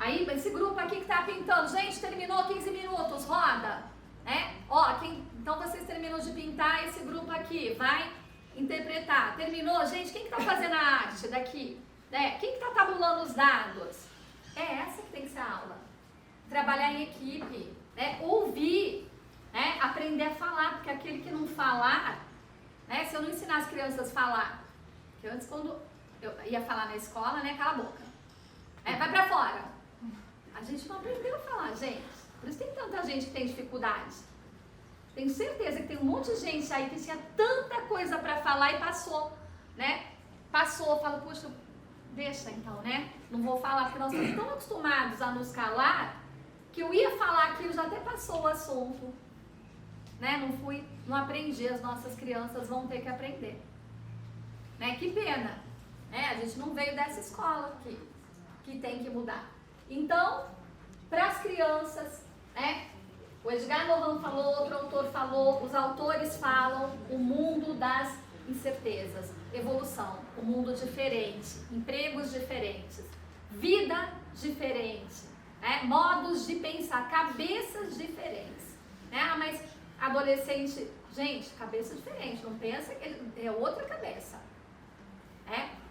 Aí, esse grupo aqui que está pintando, gente, terminou 15 minutos, roda. Então vocês terminam de pintar, esse grupo aqui vai interpretar. Terminou, gente, quem que está fazendo a arte daqui? Quem que está tabulando os dados? É essa que tem que ser a aula. Trabalhar em equipe, ouvir, aprender a falar, porque aquele que não falar, se eu não ensinar as crianças a falar, porque antes quando eu ia falar na escola, cala a boca. Vai pra fora. A gente não aprendeu a falar, gente. Por isso tem tanta gente que tem dificuldade. Tenho certeza que tem um monte de gente aí que tinha tanta coisa pra falar e passou, Passou, fala, puxa, deixa então, Não vou falar, porque nós estamos tão acostumados a nos calar, que eu ia falar aquilo, já até passou o assunto. Não aprendi, as nossas crianças vão ter que aprender. Que pena. A gente não veio dessa escola que tem que mudar. Então, para as crianças, o Edgar Morin falou, outro autor falou, os autores falam, o mundo das incertezas, evolução, o mundo diferente, empregos diferentes, vida diferente, modos de pensar, cabeças diferentes. Mas adolescente, gente, cabeça diferente, não pensa que é outra cabeça.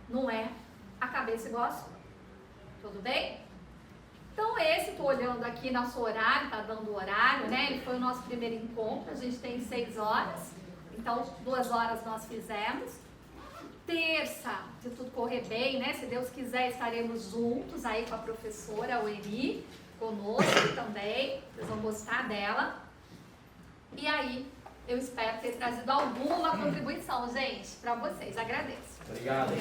Não é a cabeça igual a sua. Tudo bem? Então estou olhando aqui nosso horário, tá dando o horário, Ele foi o nosso primeiro encontro, a gente tem 6 horas, então 2 horas nós fizemos. Terça, se tudo correr bem, Se Deus quiser, estaremos juntos aí com a professora, a Eri, conosco também, vocês vão gostar dela. E aí, eu espero ter trazido alguma contribuição, gente, para vocês. Agradeço. Obrigado.